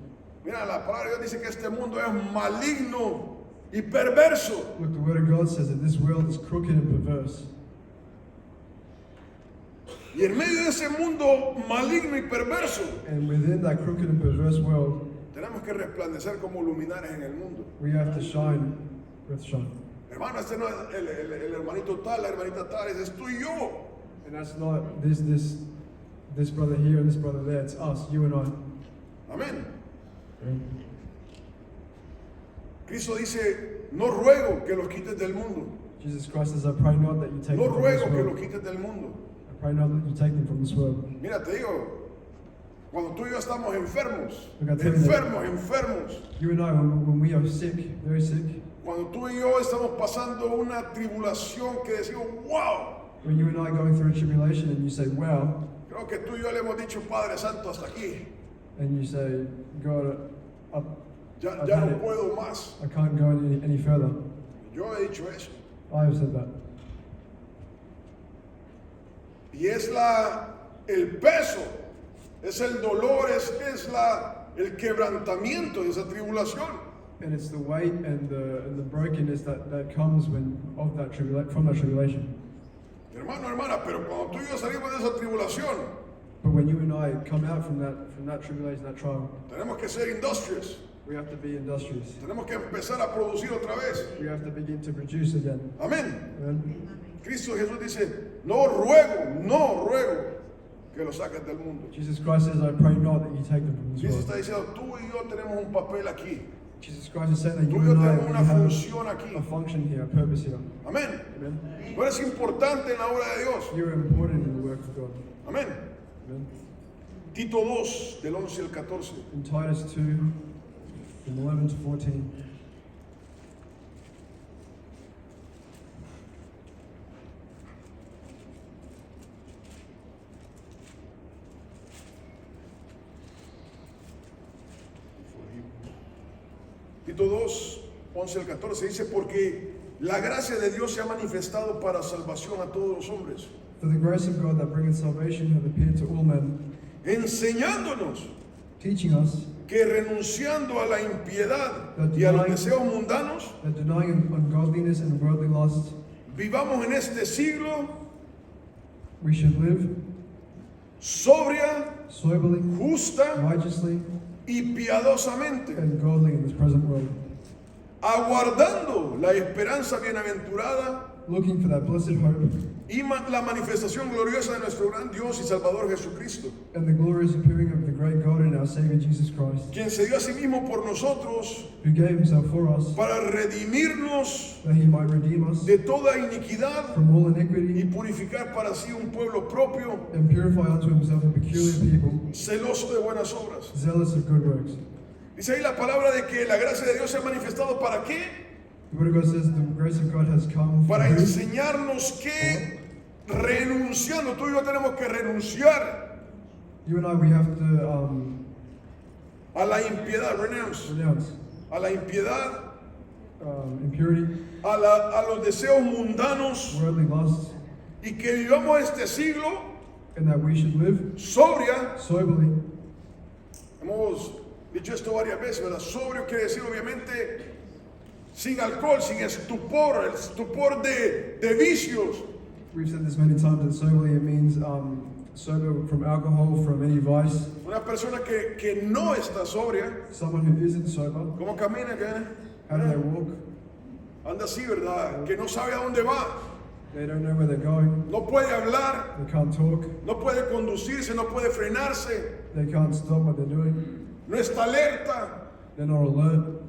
Mira, la palabra de Dios dice que este mundo es maligno y perverso. Look, the word of God says that this world is crooked and perverse. Y en medio de ese mundo maligno y perverso, And within that crooked and perverse world, tenemos que resplandecer como luminares en el mundo. we have to shine. We have to shine. Hermano, este no es el hermanito tal, la hermanita tal, ese es tú y yo. And that's not this brother here and this brother there. It's us, you and I. Amén. Amen. Cristo dice, no ruego que los quites del mundo. Jesus Christ says, I pray not that you take No them from this ruego que lo world. quites del mundo. I pray not that you take them from this world. Mira, te digo, cuando tú y yo estamos enfermos, Look, I tell you that- enfermos, You and I, when we are sick, very sick, cuando tú y yo estamos pasando una tribulación que decimos, wow, when you and I are going through a tribulation and you say, wow, creo que tú y yo le hemos dicho, Padre Santo, hasta aquí, and you say, God, ya I've no had it. puedo más. I can't go any further. Yo he dicho eso. I have said that. Y es el peso, es el dolor, es el quebrantamiento de esa tribulación. And it's the weight and the brokenness that comes from that tribulation. Hermano, hermana, pero cuando tú y yo salimos de esa tribulación, But when you and I come out from that tribulation, that trial, tenemos que ser industrious. we have to be industrious. Tenemos que empezar a producir otra vez. We have to begin to produce again. Amén. Amen. Cristo Jesús dice, no ruego que lo saques del mundo. Jesus Christ says, I pray not that you take them from this Cristo world. está diciendo, tú y yo tenemos un papel aquí. Jesus Christ is saying that Tú you y yo and I tenemos we una have función aquí. a function here, a purpose here. Amén. Amen. Tú eres importante en la obra de Dios. You're important in the work of God. Amén. Amen. Tito 2, del 11 al 14. In Titus 2, from 11 to 14. Tito 2, 11 al 14 dice, porque la gracia de Dios se ha manifestado para salvación a todos los hombres, For the grace of God that bringeth salvation hath appeared to all men, enseñándonos teaching us que renunciando a la impiedad y a los deseos mundanos, that denying ungodliness and worldly lust, vivamos en este siglo we should live sobria, soberly, justa righteously, y piadosamente, and godly in this present world, aguardando la esperanza bienaventurada looking for that blessed hope y la manifestación gloriosa de nuestro gran Dios y Salvador Jesucristo, and the glorious appearing of the great God and our Savior Jesus Christ, quien se dio a sí mismo por nosotros who gave himself for us, para redimirnos that he might redeem us de toda iniquidad from all y iniquity, purificar para sí un pueblo propio, and purify unto himself a peculiar people, celoso de buenas obras. zealous of good works. Dice ahí la palabra de que la gracia de Dios se ha manifestado ¿para qué? The word of God says the grace of God has come for Para who? enseñarnos que renunciando, tú y yo tenemos que renunciar You and I, we have to a la impiedad, renounce, renounce a la impiedad, impurity, a los deseos mundanos worldly lusts, y que vivamos este siglo and that we should live sobria. soberly. Hemos dicho esto varias veces, ¿verdad? Sobrio quiere decir obviamente sin alcohol, sin estupor, el estupor de vicios. We've said this many times, that soberly it means sober from alcohol, from any vice. Una persona que no está sobria, Someone who isn't sober, ¿cómo camina? how do they walk? Anda así, ¿verdad? Que no sabe a dónde va, They don't know where they're going, no puede hablar, they can't talk, no puede conducirse, no puede frenarse, they can't stop what they're doing, no está alerta. they're not alert.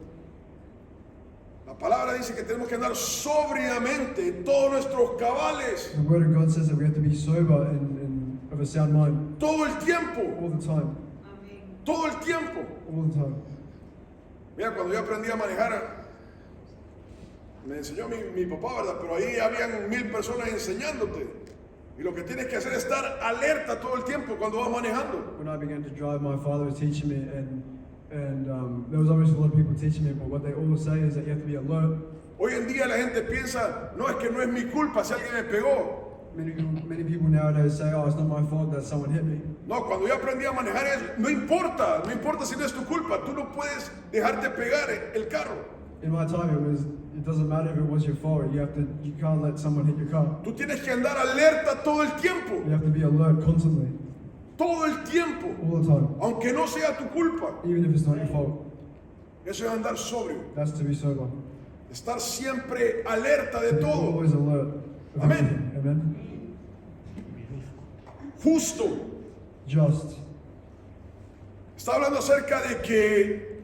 La palabra dice que tenemos que andar sobriamente en todos nuestros cabales, The word of God says that we have to be sober and of a sound mind todo el tiempo, all the time, todo el tiempo. all the time. Mira, cuando yo aprendí a manejar, me enseñó mi papá, ¿verdad? Pero ahí habían 1000 personas enseñándote. Y lo que tienes que hacer es estar alerta todo el tiempo cuando vas manejando. When I began to drive, my father was teaching me, and there was obviously a lot of people teaching me, but what they all say is that you have to be alert. Hoy en día la gente piensa, no, es que no es mi culpa si alguien me pegó. Many people nowadays say, oh, it's not my fault that someone hit me. No, cuando yo aprendí a manejar eso, no importa si no es tu culpa, tú no puedes dejarte pegar el carro. In my time, it doesn't matter if it was your fault. You can't let someone hit your car. Tú tienes que andar alerta todo el tiempo, You have to be alert constantly, todo el tiempo, all the time, aunque no sea tu culpa. even if it's not your fault. Eso es andar sobrio, That's to be sober. estar siempre alerta de To be todo. always alert. of Amen. everything. Amen. Justo. Just. Está hablando acerca de que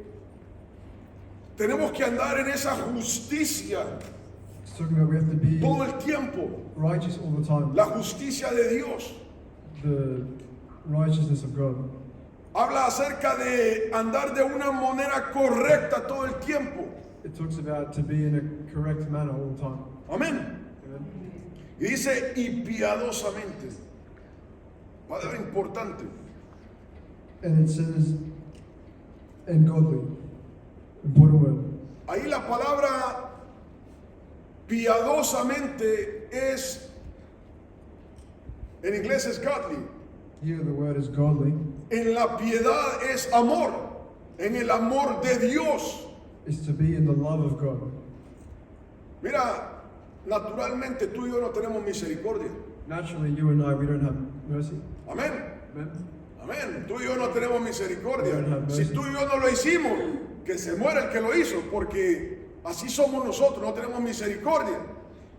tenemos que andar en esa justicia. It's talking about we have to be todo el tiempo. righteous all the time. La justicia de Dios. The righteousness of God. Habla acerca de andar de una manera correcta todo el tiempo. It talks about to be in a correct manner all the time. Amén. Amen. Y dice, y piadosamente. Palabra importante. And it says, and godly. Important word. Ahí la palabra piadosamente es, en inglés es godly. Here the word is godly. En la piedad es amor. En el amor de Dios. Is to be in the love of God. Mira, naturalmente tú y yo no tenemos misericordia. Naturally, you and I, we don't have mercy. Amén. Amen. Amén. Tú y yo no tenemos misericordia. We don't have Si mercy. tú y yo no lo hicimos, que se muera el que lo hizo, porque así somos nosotros, no tenemos misericordia.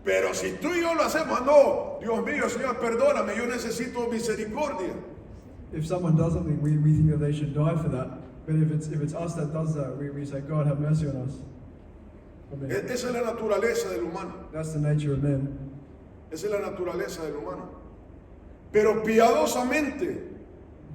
Pero si tú y yo lo hacemos, no, Dios mío, Señor, perdóname, yo necesito misericordia. If someone does something, we think that they should die for that. But if it's us that does that, we say, God, have mercy on us. Amen. Esa es la naturaleza del humano. That's the nature of man. Esa es la naturaleza del humano. Pero piadosamente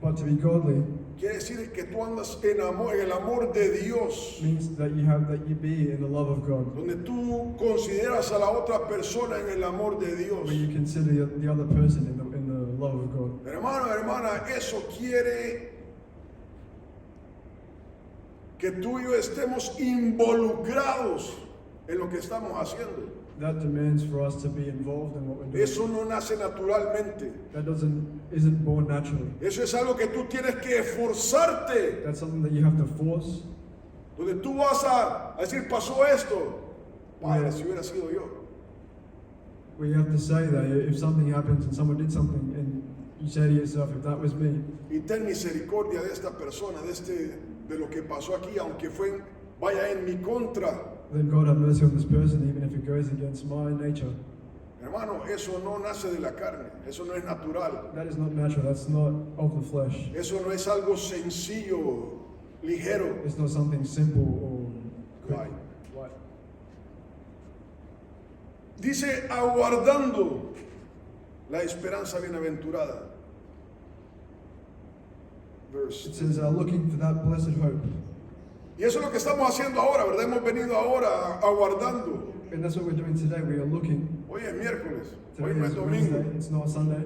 But to be godly quiere decir que tú andas en amor, en el amor de Dios, means that you be in the love of God, donde tú consideras a la otra persona en el amor de Dios. where you consider the other person in the love of God. Hermano, hermana, eso quiere que tú y yo estemos involucrados en lo que estamos haciendo. That demands for us to be involved in what we're doing. Eso no nace naturalmente. That isn't born naturally. Eso es algo que tú tienes que esforzarte. That's something that you have to force. Donde tú vas a decir, pasó esto. Padre, si hubiera sido yo. Where you have to say that if something happens and someone did something, and you say to yourself, if that was me, Y ten misericordia de esta persona, de lo que pasó aquí, aunque vaya en mi contra. then God have mercy on this person, even if it goes against my nature. Hermano, eso no nace de la carne, eso no es natural. That is not natural. That's not of the flesh. Eso no es algo sencillo, ligero. It's not something simple or quick. Right. Right. Dice, aguardando la esperanza bienaventurada. Verse. It says, looking for that blessed hope. Y eso es lo que estamos haciendo ahora, ¿verdad? Hemos venido ahora aguardando. And that's what we're doing today. We are looking. Hoy es miércoles, hoy Today no es is domingo, Wednesday. It's not Sunday.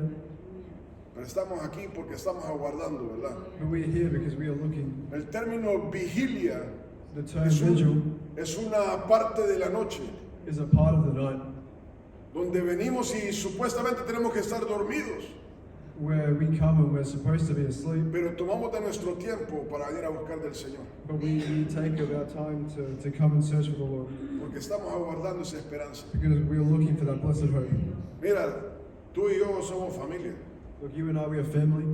pero estamos aquí porque estamos aguardando, ¿verdad? But we're here because we are looking. El término vigilia The term es, vigil es una parte de la noche is a part of the night donde venimos y supuestamente tenemos que estar dormidos, where we come and we're supposed to be asleep, pero tomamos de nuestro tiempo para ir a buscar del Señor, but we take of our time to come and search for the Lord porque estamos aguardando esa esperanza. because we are looking for that blessed hope. Mira, tú y yo somos familia. Look, you and I, we are family.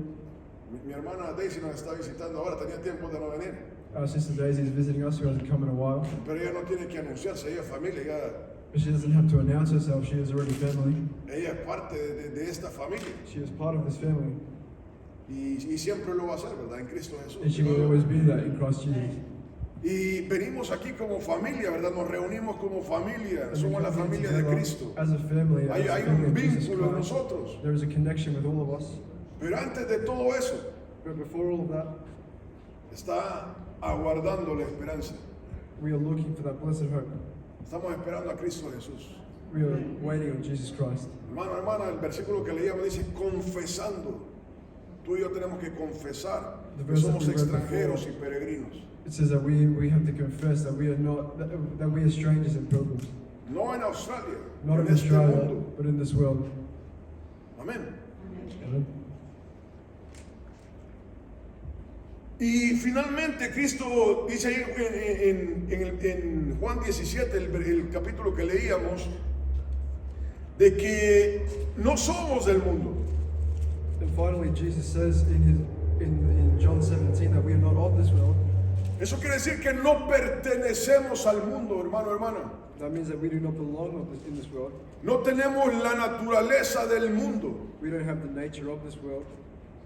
Mi hermana Daisy nos está visitando ahora, tenía tiempo de no venir, Our sister Daisy is visiting us, who hasn't come in a while. pero ella no tiene que anunciarse, ella es familia, But she doesn't have to announce herself, she is already family. ella es parte de esta familia She is part of this family. y siempre lo va a ser, ¿verdad? En Cristo Jesús. And she will always be that in Christ Jesus. Y venimos aquí como familia, ¿verdad? Nos reunimos como familia, And we somos la come familia de together Cristo. as a family, Hay, as a hay family un of Jesus vínculo en Christ. nosotros, There is a connection with all of us. pero antes de todo eso, But before all of that, está aguardando la esperanza. we are looking for that blessed hope. Estamos esperando a Cristo Jesús. We are waiting on Jesus Christ. Hermano, hermana, el versículo que leíamos dice, confesando. Tú y yo tenemos que confesar The que verse that somos we read extranjeros y before. peregrinos. It says that we have to confess that we are not that we are strangers and pilgrims, No en Australia, not en in este Australia, mundo. but in this world. Amén. Amen. Y finalmente Cristo dice ahí en Juan 17, el capítulo que leíamos, de que no somos del mundo. And finally, Jesus says in John 17 that we are not of this world. Eso quiere decir que no pertenecemos al mundo, hermano, hermana. That means that we do not belong in this world. No tenemos la naturaleza del mundo. We don't have the nature of this world.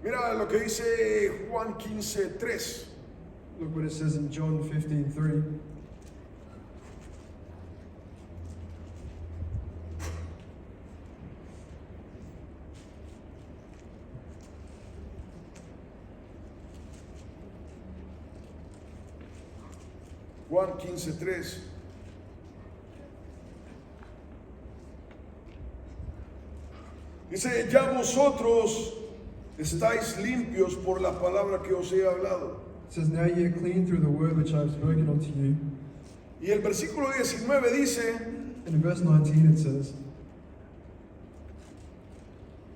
Mira lo que dice Juan 15:3. Look what it says in John 15:3. Juan 15:3. Dice, ya vosotros estáis limpios por la palabra que os he hablado. It says, now ye are clean through the word which I have spoken unto you. Y el versículo 19 dice, And in verse 19 it says,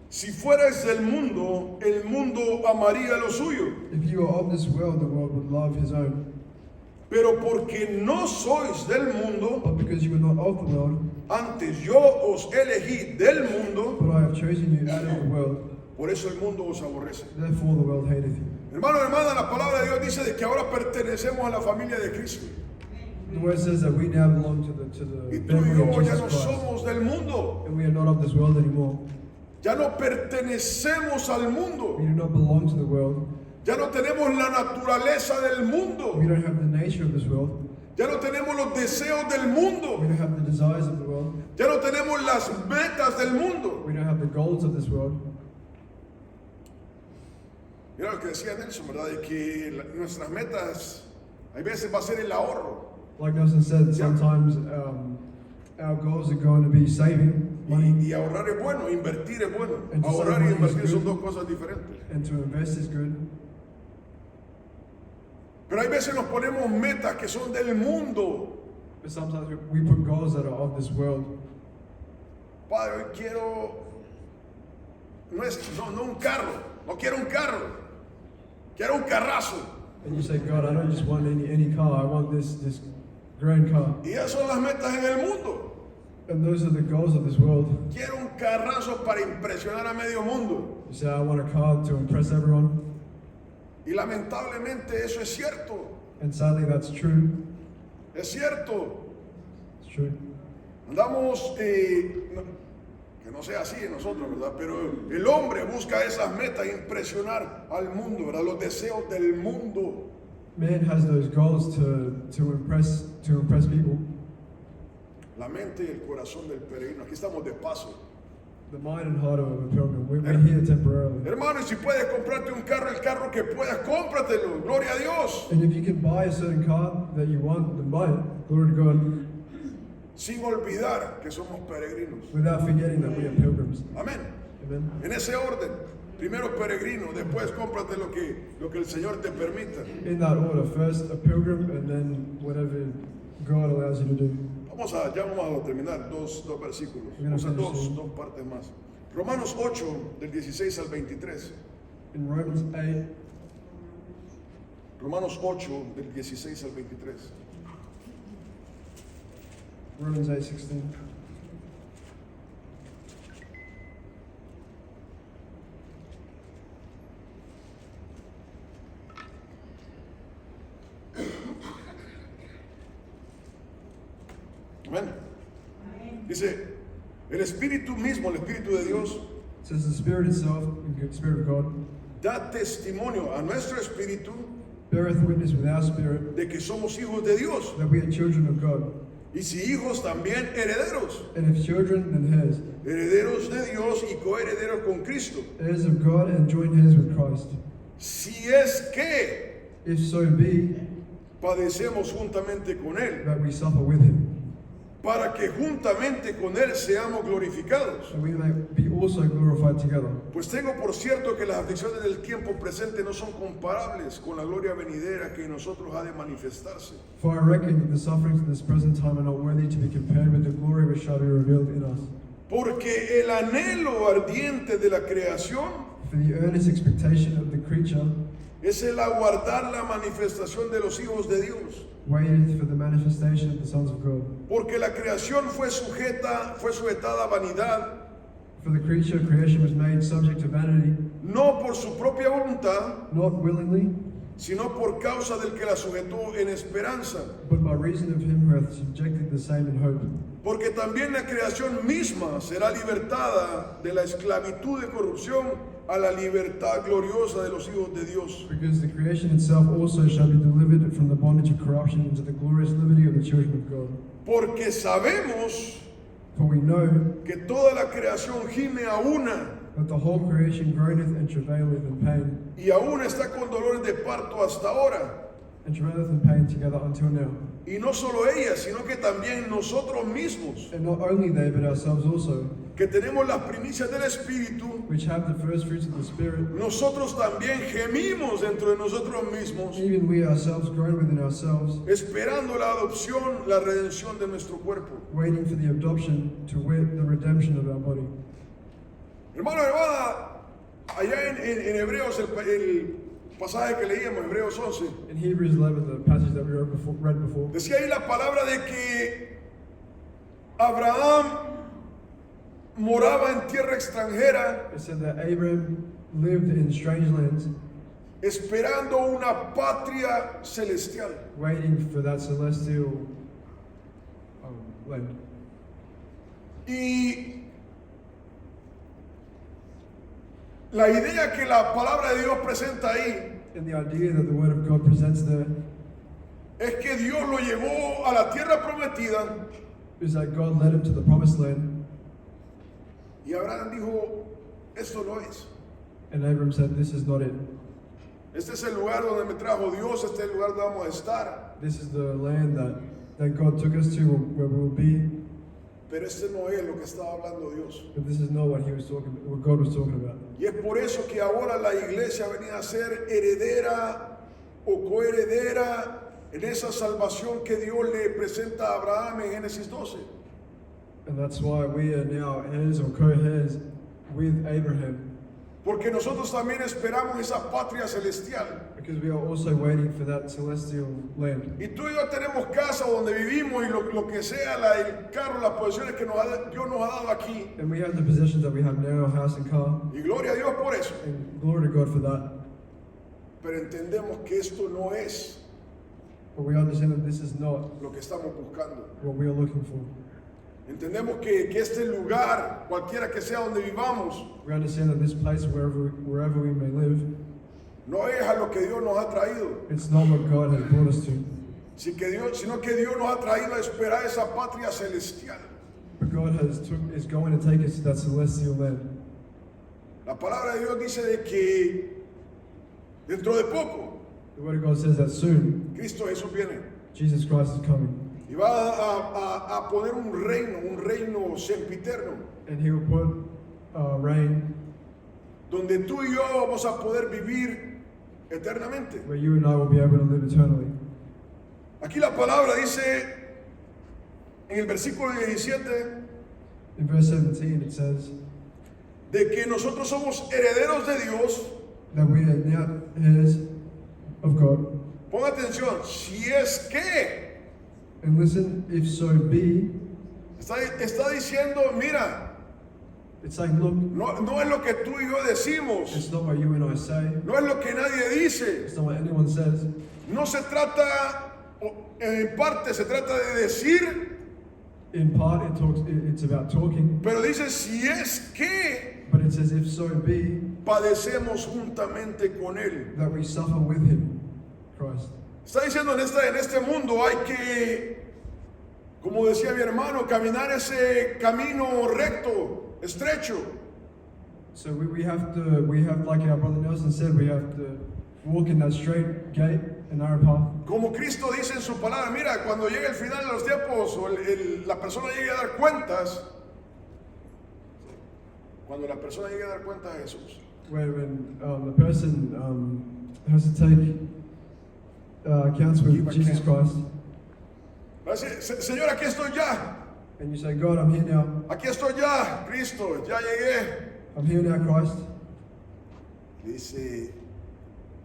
si fuerais del mundo, el mundo amaría lo suyo. if you are of this world, the world would love his own. Pero porque no sois del mundo, But because you are not of the world, antes yo os elegí del mundo, but I have chosen you out of the world, por eso el mundo os aborrece. therefore the world hateth you. Hermano, hermana, la palabra de Dios dice de que ahora pertenecemos a la familia de Cristo. The word says that we now belong to Y the tú y family of yo ya Jesus no Christ, somos del mundo. and we are not of this world anymore. Ya no pertenecemos al mundo. We do not belong to the world. Ya no tenemos la naturaleza del mundo. We don't have the nature of this world. Ya no tenemos los deseos del We mundo. don't have the desires of the world. Ya no tenemos las metas del mundo. We don't have the goals of this world. Mira lo que decía Nelson, ¿verdad? De que nuestras metas, hay veces va a ser el ahorro. Like Nelson said, sometimes our goals are going to be saving money, Y ahorrar es bueno, invertir es bueno. And to Ahorrar save y money is invertir son good. dos cosas diferentes. and to invest is good. Pero hay veces nos ponemos metas que son del mundo. But sometimes we put goals that are of this world. Padre, hoy quiero, no un carro, no quiero un carro, quiero un carrazo. And you say, God, I don't just want any car, I want this grand car. Y esas son las metas en el mundo. And those are the goals of this world. Quiero un carrazo para impresionar a medio mundo. You say, I want a car to impress everyone. Y lamentablemente eso es cierto. And sadly, that's true. Es cierto. It's true. Andamos, que no sea así en nosotros, ¿verdad? Pero el hombre busca esas metas, impresionar al mundo, ¿verdad? Los deseos del mundo. Man has those goals to impress people. La mente y el corazón del peregrino. Aquí estamos de paso. The mind and heart of a pilgrim. We're here temporarily. Hermano, y si puedes comprarte un carro, el carro que puedas, cómpratelo. Gloria a Dios. And if you can buy a certain car that you want, then buy it. Glory to God. Sin olvidar que somos peregrinos. Without forgetting that we are pilgrims. Amén. Amen. En ese orden. Primero peregrino, después cómprate lo que el Señor te permita. In that order, first a pilgrim, and then whatever God allows you to do. Ya vamos a terminar dos versículos. Mira, O sea, sí. dos partes más. Romanos 8, del 16 al 23. In Romans 8, Romanos 8, del 16 al 23. Romans 8:16. Amén. Dice, el Espíritu mismo, el Espíritu de Dios, It says the Spirit itself, the Spirit of God, da testimonio a nuestro espíritu beareth witness with our spirit de que somos hijos de Dios. that we are children of God. Y si hijos, también herederos. And if children, then heirs, Herederos de Dios y coherederos con Cristo. heirs of God and joint heirs with Christ. Si es que If so be padecemos juntamente con Él, that we suffer with him, para que juntamente con Él seamos glorificados. that we may be also glorified together. Pues tengo por cierto que las aflicciones del tiempo presente no son comparables con la gloria venidera que en nosotros ha de manifestarse. For I reckon that the sufferings of this present time are not worthy to be compared with the glory which shall be revealed in us. Porque el anhelo ardiente de la creación For the earnest expectation of the creature es el aguardar la manifestación de los hijos de Dios. waiteth for the manifestation of the sons of God. Porque la creación fue sujetada a vanidad, For the creation was made subject to vanity, no por su propia voluntad, not willingly, sino por causa del que la sujetó en esperanza. but by reason of him who hath subjected the same in hope. Porque también la creación misma será libertada de la esclavitud de corrupción a la libertad gloriosa de los hijos de Dios. Because the creation itself also shall be delivered from the bondage of corruption into the glorious liberty of the children of God. Porque sabemos For we know que toda la creación gime a una that the whole creation groaneth and travaileth in pain, y aún está con dolores de parto hasta ahora. and travaileth in pain together until now. Y no solo ellas, sino que también nosotros mismos, And not only they, but ourselves also, que tenemos las primicias del Espíritu, which have the first fruits of the Spirit. nosotros también gemimos dentro de nosotros mismos, Even we ourselves groan within ourselves, esperando la adopción, la redención de nuestro cuerpo. waiting for the adoption to wit the redemption of our body. Hermano, hermana, allá en Hebreos, el pasaje que leíamos, Hebreos 11, In Hebrews 11, the passage that we read before, decía ahí la palabra de que Abraham moraba en tierra extranjera, it said that Abraham lived in strange lands, esperando una patria celestial. waiting for that celestial land. Y la idea que la palabra de Dios presenta ahí And the idea that the Word of God presents there es que Dios lo llevó a la tierra prometida is that God led him to the promised land, y Abraham dijo, esto no es. and Abram said, "This is not it. Este es el lugar donde me trajo Dios, este es el lugar donde vamos a estar, This is the land that God took us to, where we will be." pero este no es lo que estaba hablando Dios. But this is not what what God was talking about. Y es por eso que ahora la iglesia venía a ser heredera o coheredera en esa salvación que Dios le presenta a Abraham en Génesis 12. And that's why we are now heirs or co-heirs with Abraham, Porque nosotros también esperamos esa patria celestial. because we are also waiting for that celestial land. Y tú y yo tenemos casa donde vivimos y lo que sea, el carro, las posesiones que Dios nos ha dado aquí. And we have the possessions that we have now, our house and car, Y gloria a Dios por eso. and glory to God for that. Pero entendemos que esto no es But we understand that this is not lo que estamos buscando. what we are looking for. Entendemos que este lugar, cualquiera que sea donde vivamos, We understand that this place, wherever we may live, no es a lo que Dios nos ha traído, it's not what God has brought us to. sino que Dios nos ha traído a esperar esa patria celestial. But God is going to take us to that celestial land. La palabra de Dios dice de que dentro de poco The Word of God says that soon Cristo Jesús viene Jesus Christ is coming, y va a poner un reino sempiterno, and He will put reign donde tú y yo vamos a poder vivir eternamente. where you and I will be able to live eternally. Aquí la palabra dice en el versículo 17 In verse 17 it says de que nosotros somos herederos de Dios. that we are now heirs of God. Pon atención, si es que And listen, if so be, está diciendo, mira, it's saying, look, no es lo que tú y yo decimos, it's not what you and I say, no es lo que nadie dice, it's not what anyone says. no se trata, en parte se trata de decir, In part, it's about talking, pero dice, si es que but it says, if so be, padecemos juntamente con Él. that we suffer with Him, Christ. Está diciendo en este mundo hay que, como decía mi hermano, caminar ese camino recto, estrecho. So we have, like our brother Nelson said, we have to walk in that straight gate and narrow path. Como Cristo dice en su palabra, mira, cuando llegue el final de los tiempos o la persona llegue a dar cuentas, cuando la persona llegue a dar cuentas a Jesús, When the person has to take accounts with Give Jesus account. Christ, va a decir, Señor, aquí estoy ya, and you say, God, I'm here now, aquí estoy ya, Cristo, ya llegué. I'm here now, Christ. Dice,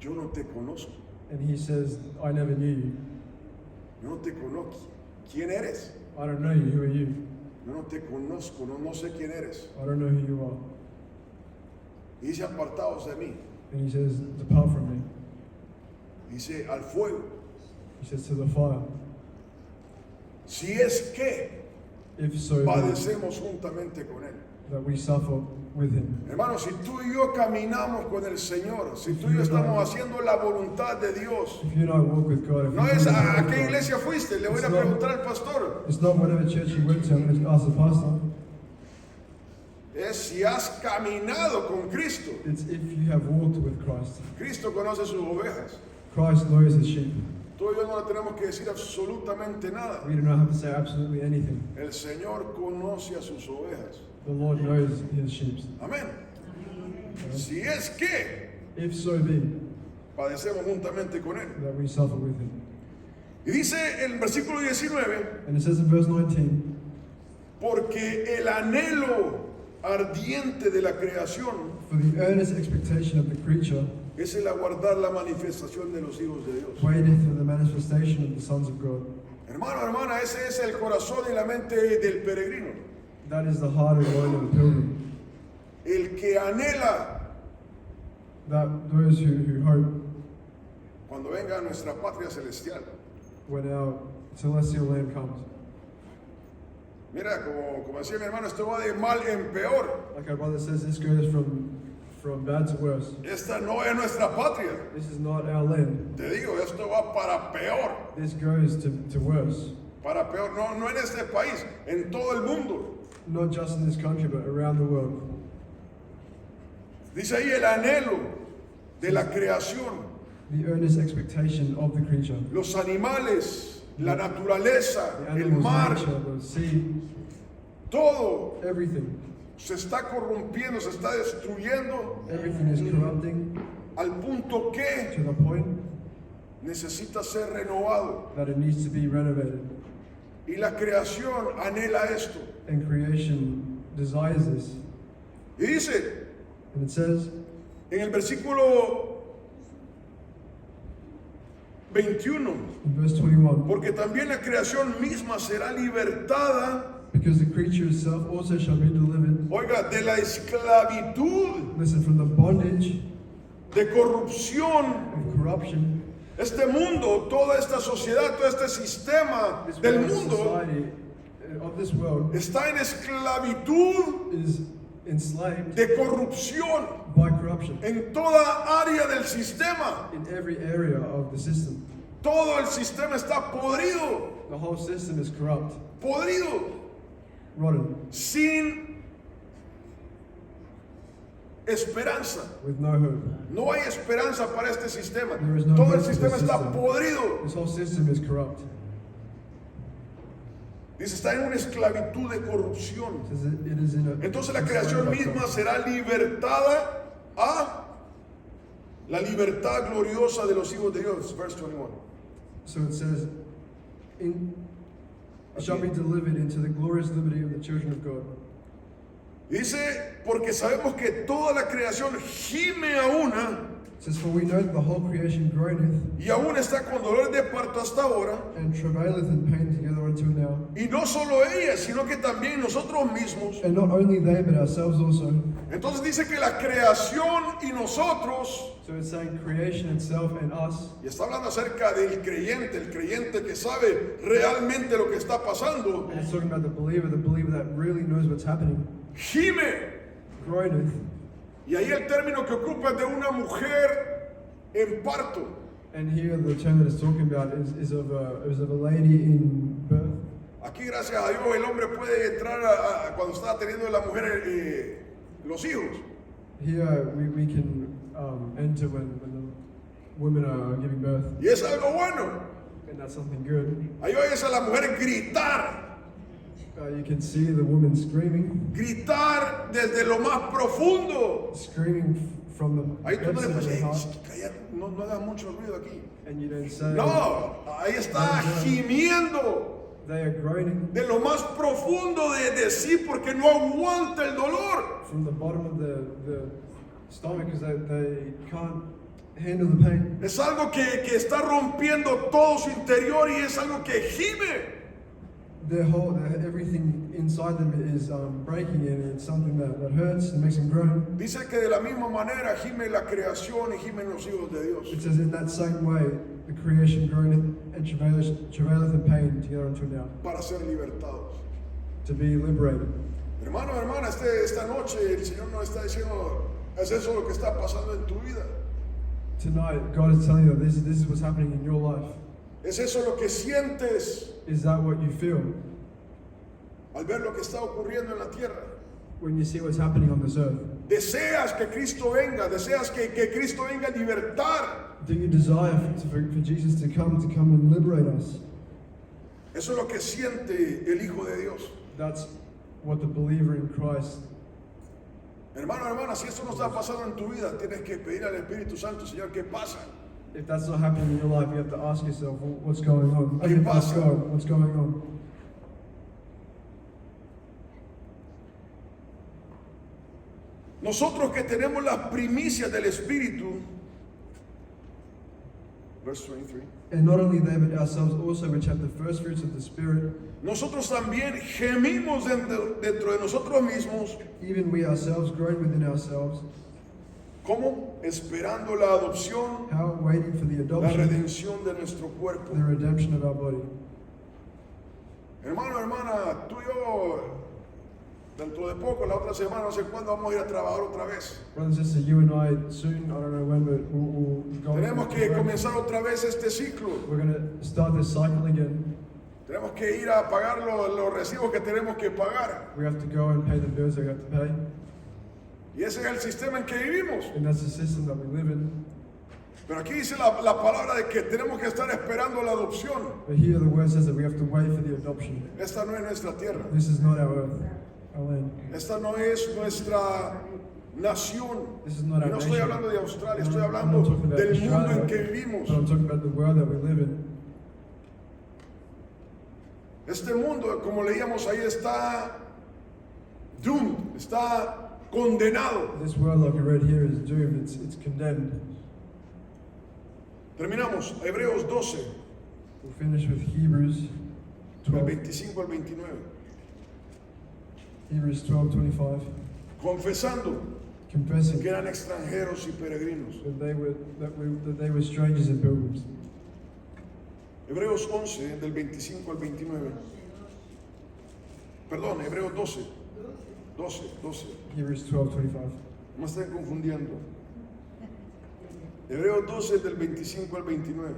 yo no te conozco, And He says, I never knew you. yo no te conozco. ¿Quién eres? I don't know you. Who are you? Yo no te conozco, no sé quién eres. I don't know who you are. Y dice, apartados de mí. And He says, depart from me. Dice, al fuego. He says, to the fire. Si es que If so be padecemos juntamente con Él. that we suffer with Him. Hermano, si tú y yo caminamos con el Señor, si tú y yo estamos haciendo la voluntad de Dios, If you and I walk with God, if no you es do the will a of qué God, iglesia fuiste, le voy a preguntar al pastor, it's not whatever church you went to, I'm going to ask the pastor. es si has caminado con Cristo. It's if you have walked with Christ. Cristo conoce sus ovejas. Christ knows His sheep. Tú y yo no le tenemos que decir absolutamente nada. We do not have to say absolutely anything. El Señor conoce a sus ovejas. The Lord knows his sheep. Amén. Si es que If so be padecemos juntamente con Él. that we suffer with him. Y dice en el versículo 19, And it says in verse 19, porque el anhelo ardiente de la creación for the earnest expectation of the creature es el aguardar la manifestación de los hijos de Dios. waiteth for the manifestation of the sons of God. Hermano, hermana, ese es el corazón y la mente del peregrino. That is the heart and mind of the pilgrim. El que anhela That those who hope cuando venga a nuestra patria celestial. when our celestial land comes. Mira, como decía mi hermano, esto va de mal en peor. Like our brother says, this goes from bad to worse. Esta no es nuestra patria. This is not our land. Te digo, esto va para peor. This goes to worse. Para peor, no en este país, en todo el mundo. Not just in this country, but around the world. Dice ahí el anhelo de la creación. The earnest expectation of the creature. Los animales, la naturaleza, The el animals, mar, nature, the sea, todo everything. se está corrompiendo, se está destruyendo Everything is corrupting al punto que to the point necesita ser renovado. that it needs to be renovated. Y la creación anhela esto. And creation desires this. Y dice And it says en el versículo 21, in verse 21, porque también la creación misma será libertada, because the creature itself also shall be delivered, oiga, de la esclavitud, listen, from the bondage de corrupción. of corruption. Este mundo, toda esta sociedad, todo este sistema This del world mundo society of this world está en esclavitud is enslaved de corrupción by corruption en toda área del sistema. in every area of the system. Todo el sistema está podrido, The whole system is corrupt, podrido, rotten, sin esperanza. with no hope. No hay esperanza para este sistema. There is no Todo el hope for sistema this está system. podrido. This whole system is corrupt. Dice, está en una esclavitud de corrupción. It says it is in a, Entonces la it's creación enslaved by misma corruption. será libertada a la libertad gloriosa de los hijos de Dios. Verse 21. So it says, it shall be delivered into the glorious liberty of the children of God. Dice, porque sabemos que toda la creación gime a una It says, for we know that the whole creation groaneth y aún está con dolor de parto hasta ahora. and travaileth in pain together until now. Y no solo ella, sino que también nosotros mismos. And not only they, but ourselves also. Entonces dice que la creación y nosotros, So it's saying creation itself and us. y está hablando acerca del creyente, el creyente que sabe realmente lo que está pasando, And it's talking about the believer that really knows what's happening. gime. Groaneth. Y ahí el término que ocupa es de una mujer en parto. And here the term that it's talking about is of a lady in birth. Aquí, gracias a Dios, el hombre puede entrar cuando está teniendo la mujer los hijos. Here we can enter when the women are giving birth. Y es algo bueno. And that's something good. Ahí oyes a la mujer gritar, You can see the woman screaming, gritar desde lo más profundo. screaming from the Ahí tú no depths le of puedes her heart, decir, "Calla, no hagas mucho ruido aquí." and you don't say, No, ahí está gimiendo they are groaning de lo más profundo de sí porque no aguanta el dolor. from the bottom of the stomach because they can't handle the pain. Es algo que está rompiendo todo su interior y es algo que gime. Everything inside them is breaking, and it's something that hurts and makes them groan. Dice que de la misma manera gime la creación y gimen los hijos de Dios. It says in that same way, the creation groaneth and travaileth in pain together until now, Para ser libertados. to be liberated. Hermano, hermana, esta noche el Señor nos está diciendo, es eso lo que está pasando en tu vida. Tonight, God is telling you that this is what's happening in your life. Es eso lo que sientes Is that what you feel al ver lo que está ocurriendo en la tierra. when you see what's happening on this earth? Deseas que Cristo venga, deseas que Cristo venga a libertar. Do you desire for Jesus to come and liberate us? Eso es lo que siente el Hijo de Dios. That's what the believer in Christ. Hermano, hermana, si esto no está pasando en tu vida, tienes que pedir al Espíritu Santo, Señor, ¿qué pasa? If that's not happening in your life, you have to ask yourself, what's going on? ¿Qué You have to ask pasa? God, what's going on? Nosotros que tenemos las primicias del Espíritu, verse 23, And not only they, but ourselves also, which have the first fruits of the Spirit, nosotros también gemimos dentro de nosotros mismos, even we ourselves groan within ourselves, ¿cómo? Esperando la adopción, how waiting for the la adoption, redención de nuestro cuerpo. the redemption of our body. Hermano, hermana, tú y yo, dentro de poco, la otra semana, no sé cuándo, vamos a ir a trabajar otra vez. Brother and sister, you and I soon, I don't know when, but we'll go. Tenemos back que to work. comenzar otra vez este ciclo. We're going to start this cycle again. Tenemos que ir a pagar los recibos que tenemos que pagar. We have to go and pay the bills that we have to pay. Y ese es el sistema en que vivimos. And that's the system that we live in. Pero aquí dice la palabra de que tenemos que estar esperando la adopción. But here the word says that we have to wait for the adoption. Esta no es nuestra tierra. This is not our earth, our land. Esta no es nuestra nación. This is not Y our no nation. estoy hablando de Australia, estoy I'm hablando not talking about del mundo Australia, en que vivimos. but I'm talking about the world that we live in. Este mundo, como leíamos ahí, está doomed, está condenado. This world, like we read here, is doomed. It's condemned. Terminamos, Hebreos 12, We'll finish with Hebrews del 12. 25 al 29. Hebrews 12:25, Confesando confessing que eran extranjeros y peregrinos. that they were strangers and pilgrims. Hebreos 11, del 25 al 29. Perdón, Hebreos 12. 12. Hebrews 12:25. No me estén confundiendo. Hebreos 12, del 25 al 29.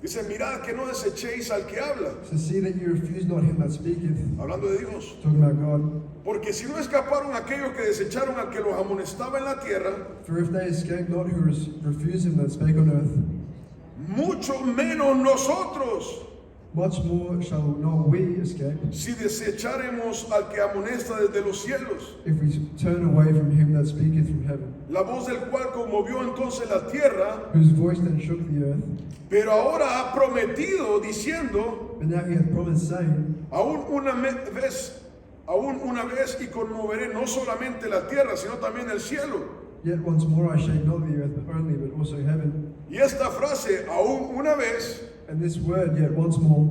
Dice, mirad que no desechéis al que habla, So see that you refuse not him that speaketh, hablando de Dios. talking about God. Porque si no escaparon aquellos que desecharon al que los amonestaba en la tierra, For if they escape not who refuse him that spake on earth, mucho menos nosotros, much more shall not we escape, si desecharemos al que amonesta desde los cielos, if we turn away from him that speaketh from heaven, la voz del cual conmovió entonces la tierra, whose voice then shook the earth. pero ahora ha prometido diciendo, But now he hath promised, saying, aún una vez y conmoveré no solamente la tierra, sino también el cielo. Yet once more I shake not the earth only, but also heaven. Y esta frase, aún una vez, And this word, yet once more,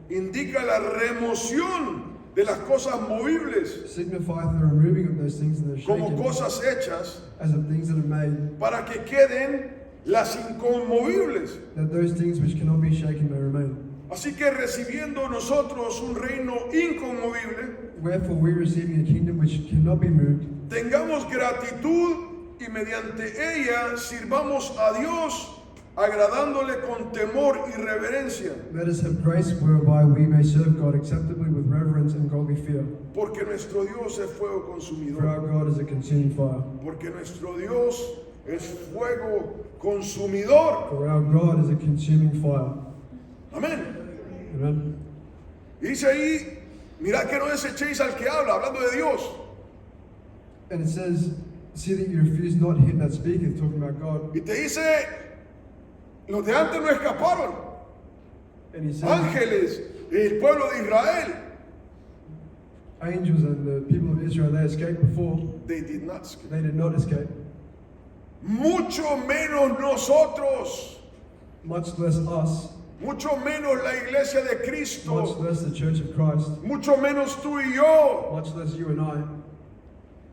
indica la remoción de las cosas movibles signifieth the removing of those things that are como shaken, cosas hechas as of things that are made, para que queden las inconmovibles. that those things which cannot be shaken may remain. Así que recibiendo nosotros un reino inconmovible, Wherefore we receiving a kingdom which cannot be moved, tengamos gratitud y mediante ella sirvamos a Dios agradándole con temor y reverencia, let us have grace whereby we may serve God acceptably with reverence and godly fear. porque nuestro Dios es fuego For our consumidor, God is a consuming fire. porque nuestro Dios es fuego consumidor. For our God is a consuming fire. Amén. Amen. Y dice ahí, mirad que no desechéis al que habla, hablando de Dios. And it says, see that you refuse not him that speaketh, talking about God. Y te dice, los de antes no escaparon, And he says, ángeles, el pueblo de Israel, angels and the people of Israel, they escaped before. they did not escape. They did not escape. Mucho menos nosotros, Much less us, mucho menos la iglesia de much Cristo, less the church of Christ, mucho menos tú y yo. much less you and I.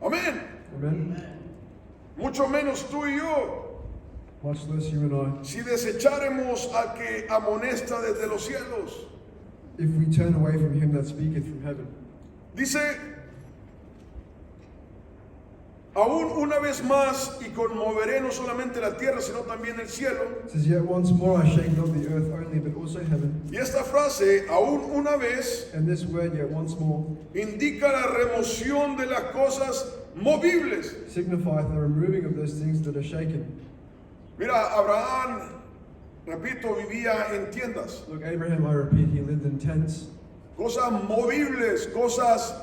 Amén. Amen. Mucho menos tú y yo. Much less you and I. Si desecharemos al que amonesta desde los cielos. If we turn away from him that speaketh from heaven. Dice, Aún una vez más y conmoveré no solamente la tierra, sino también el cielo. It says, yet once more I shake not the earth only, but also heaven. Y esta frase, aún una vez, And this word, yet once more, indica la remoción de las cosas movibles. signifieth the removing of those things that are shaken. Mira, Abraham, repito, vivía en tiendas. Look, Abraham, I repeat, he lived in tents. Cosas movibles, cosas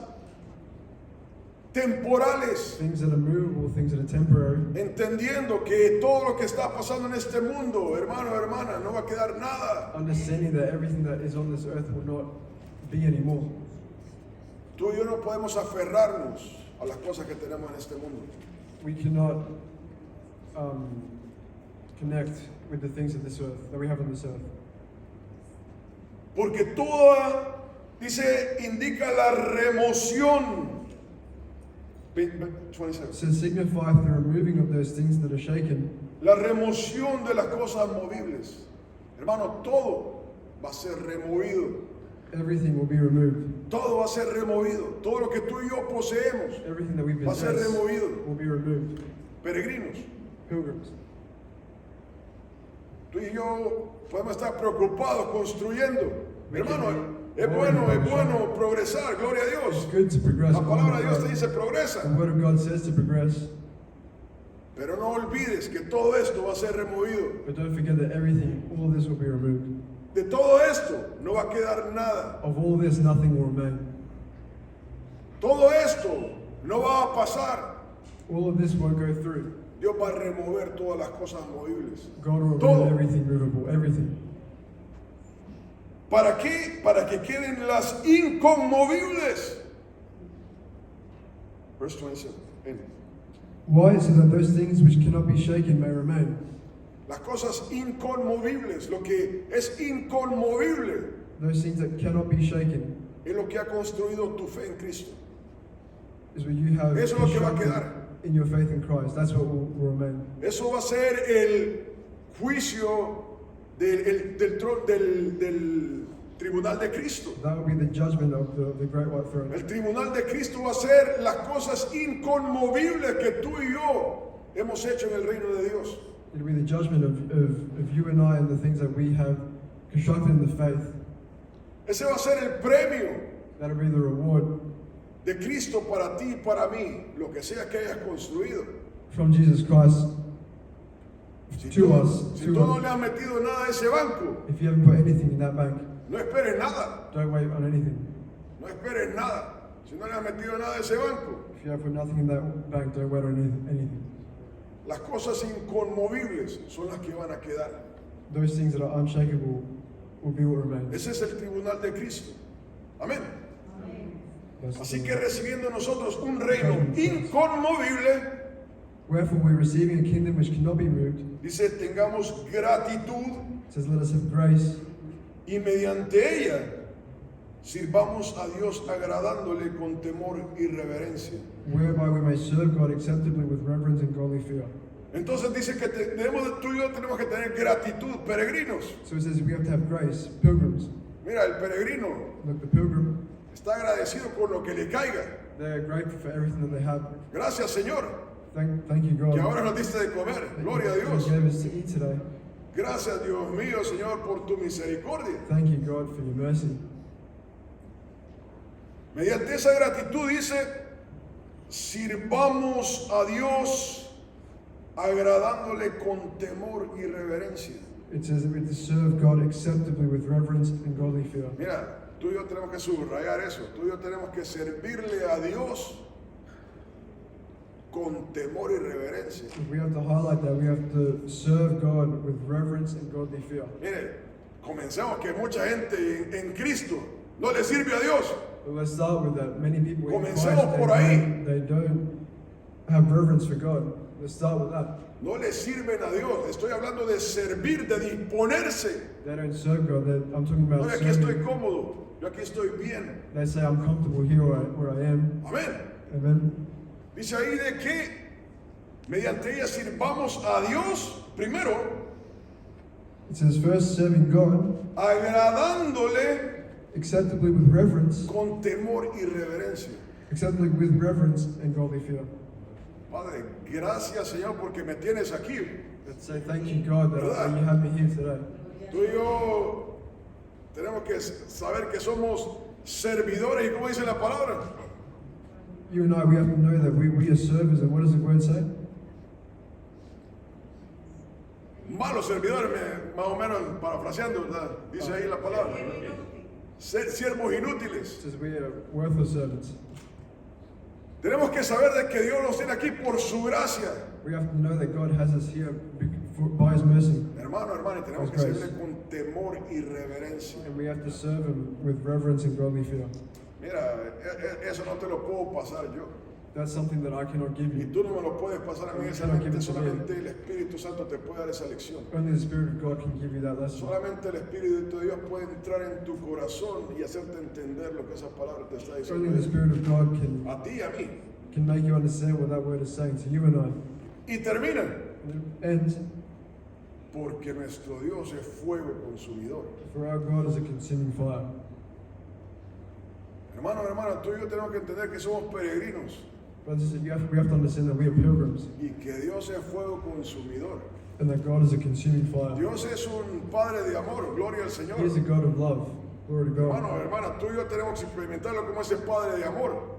temporales. Things that are movable, things that are temporary. Entendiendo que todo lo que está pasando en este mundo, hermano, hermana, no va a quedar nada. Understanding that everything that is on this earth will not be anymore. Tú y yo no podemos aferrarnos a las cosas que tenemos en este mundo. We cannot connect with the things of this earth, that we have on this earth. Porque toda, dice, indica la remoción. 27. So signifieth the removing of those things that are shaken. La remoción de las cosas movibles. Hermano, todo va a ser removido. Everything will be removed. Todo va a ser removido. Todo lo que tú y yo poseemos Everything that we va a ser possess removido. will be removed. Peregrinos, Pilgrims. tú y yo podemos estar preocupados construyendo. We can Hermano, be es worried bueno, es about bueno progresar. Gloria a It's Dios. good to progress. La palabra de Dios te The dice progresa. word of God says to progress, Pero no olvides que todo esto va a ser removido. but don't forget that everything, all this will be removed. De todo esto no va a quedar nada. Of all this, nothing will remain. Todo esto no va a pasar. All of this won't go through. Dios va a remover todas las cosas movibles. God will Todo. remove everything movable, everything. ¿Para qué? Para que queden las inconmovibles. Verse 27. Why? So that those things which cannot be shaken may remain. Las cosas inconmovibles, lo que es inconmovible, Those things that cannot be shaken es lo que ha construido tu fe en Cristo. is what you have Eso es lo que va a constructed quedar. in your faith in Christ. That's what will remain. Eso va a ser el juicio del tribunal de Cristo. That will be the judgment of the great white throne. El tribunal de Cristo va a ser las cosas inconmovibles que tú y yo hemos hecho en el reino de Dios. It'll be the judgment of you and I and the things that we have constructed in the faith. Ese va a ser el premio That'll be the reward de Cristo para ti y para mí, lo que sea que hayas construido. from Jesus Christ Si to tú, us. si To tú no us. le has metido nada a ese banco, If you haven't put anything in that bank, no esperes nada. don't wait on anything. No esperes nada. Si no le has metido nada a ese banco, If you have put nothing in that bank, don't wait on anything. las cosas inconmovibles son las que van a quedar. Those things that are unshakable will be what remains. Ese es el tribunal de Cristo. Amén. That's the Así thing. que recibiendo nosotros un reino inconmovible, Wherefore we're receiving a kingdom which cannot be moved. dice, tengamos gratitud It says, let us have grace, y mediante ella sirvamos a Dios agradándole con temor y reverencia. whereby we may serve God acceptably with reverence and godly fear. Entonces dice que tú y yo tenemos que tener gratitud, peregrinos. So it says we have to have grace, pilgrims. Mira, el peregrino Look, the pilgrim, está agradecido con lo que le caiga. they're grateful for everything that they have. Gracias, Señor, Thank you, God. que ahora nos diste de comer. that Gloria a you Dios. gave us to eat today. Gracias, Dios mío, Señor, por tu misericordia. Thank you, God, for your mercy. Mediante esa gratitud dice, sirvamos a Dios agradándole con temor y reverencia. It says that we to serve God acceptably with reverence and godly fear. Mira, tú y yo tenemos que subrayar eso. Tú y yo tenemos que servirle a Dios con temor y reverencia. We have to highlight that. We have to serve God with reverence and godly fear. Mire, comencemos que mucha gente en Cristo no le sirve a Dios. But let's start with that. Many people in Christ, Comencemos por ahí. they don't have reverence for God. Let's start with that. No le sirven a Dios. Estoy hablando de servir, de disponerse. They don't serve God. I'm talking No, about yo aquí estoy serving. cómodo. Yo aquí estoy bien. They say, I'm comfortable here where I am. Amén. Amen. Dice ahí de que mediante ella sirvamos a Dios primero, It says, first serving God agradándole acceptably with reverence, con temor y reverencia. acceptably with reverence and godly fear. Padre, gracias Señor porque me tienes aquí. Let's say thank you, God, that you have me here today. Tú y yo tenemos que saber que somos servidores y como dice la palabra. You and I, we have to know that we are servers, and what does the word say? Malos servidores, más o menos parafraseando, ¿verdad? Dice ahí la palabra. Siervos inútiles. It says we are worthless servants. Tenemos que saber de que Dios nos tiene aquí por su gracia. We have to know that God has us here by His mercy, Hermano, y tenemos que servirle con temor y reverencia. and we have to serve Him with reverence and godly fear. Mira, eso no te lo puedo pasar yo. That's something that I cannot give Y you. tú no me lo puedes pasar a mí, solamente el Espíritu Santo te puede dar esa lección. Only the Spirit of God can give you that lesson. Solamente el Espíritu de Dios puede entrar en tu corazón y hacerte entender lo que esa palabra te está Only the diciendo. Spirit of God A ti y a mí. can make you understand what that word is saying to you and I. Y termina. And Porque nuestro Dios es fuego consumidor. for our God is a consuming fire. Hermano, tú y yo tenemos que entender que somos peregrinos Brothers, we have to understand that we are pilgrims y que Dios es fuego consumidor. and that God is a consuming fire. Dios es un Padre de amor, gloria al Señor. He is a God of love. Glory to God. Hermana, tú y yo tenemos que experimentarlo como ese Padre de amor.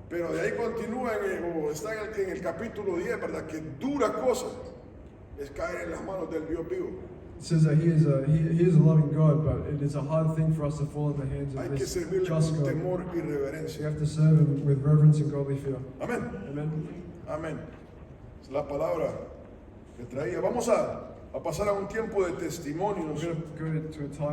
Pero de ahí continúa o está en el capítulo 10, ¿verdad? Que dura cosa es caer en las manos del Dios vivo. It says that he is a loving God, but it is a hard thing for us to fall in the hands Hay of que this servirle just con God. temor y We reverencia. have to serve Him with reverence and godly fear. Amén. Amen. Amén. Es la palabra que traía. Vamos a pasar a un tiempo de testimonios. We're going to go to a time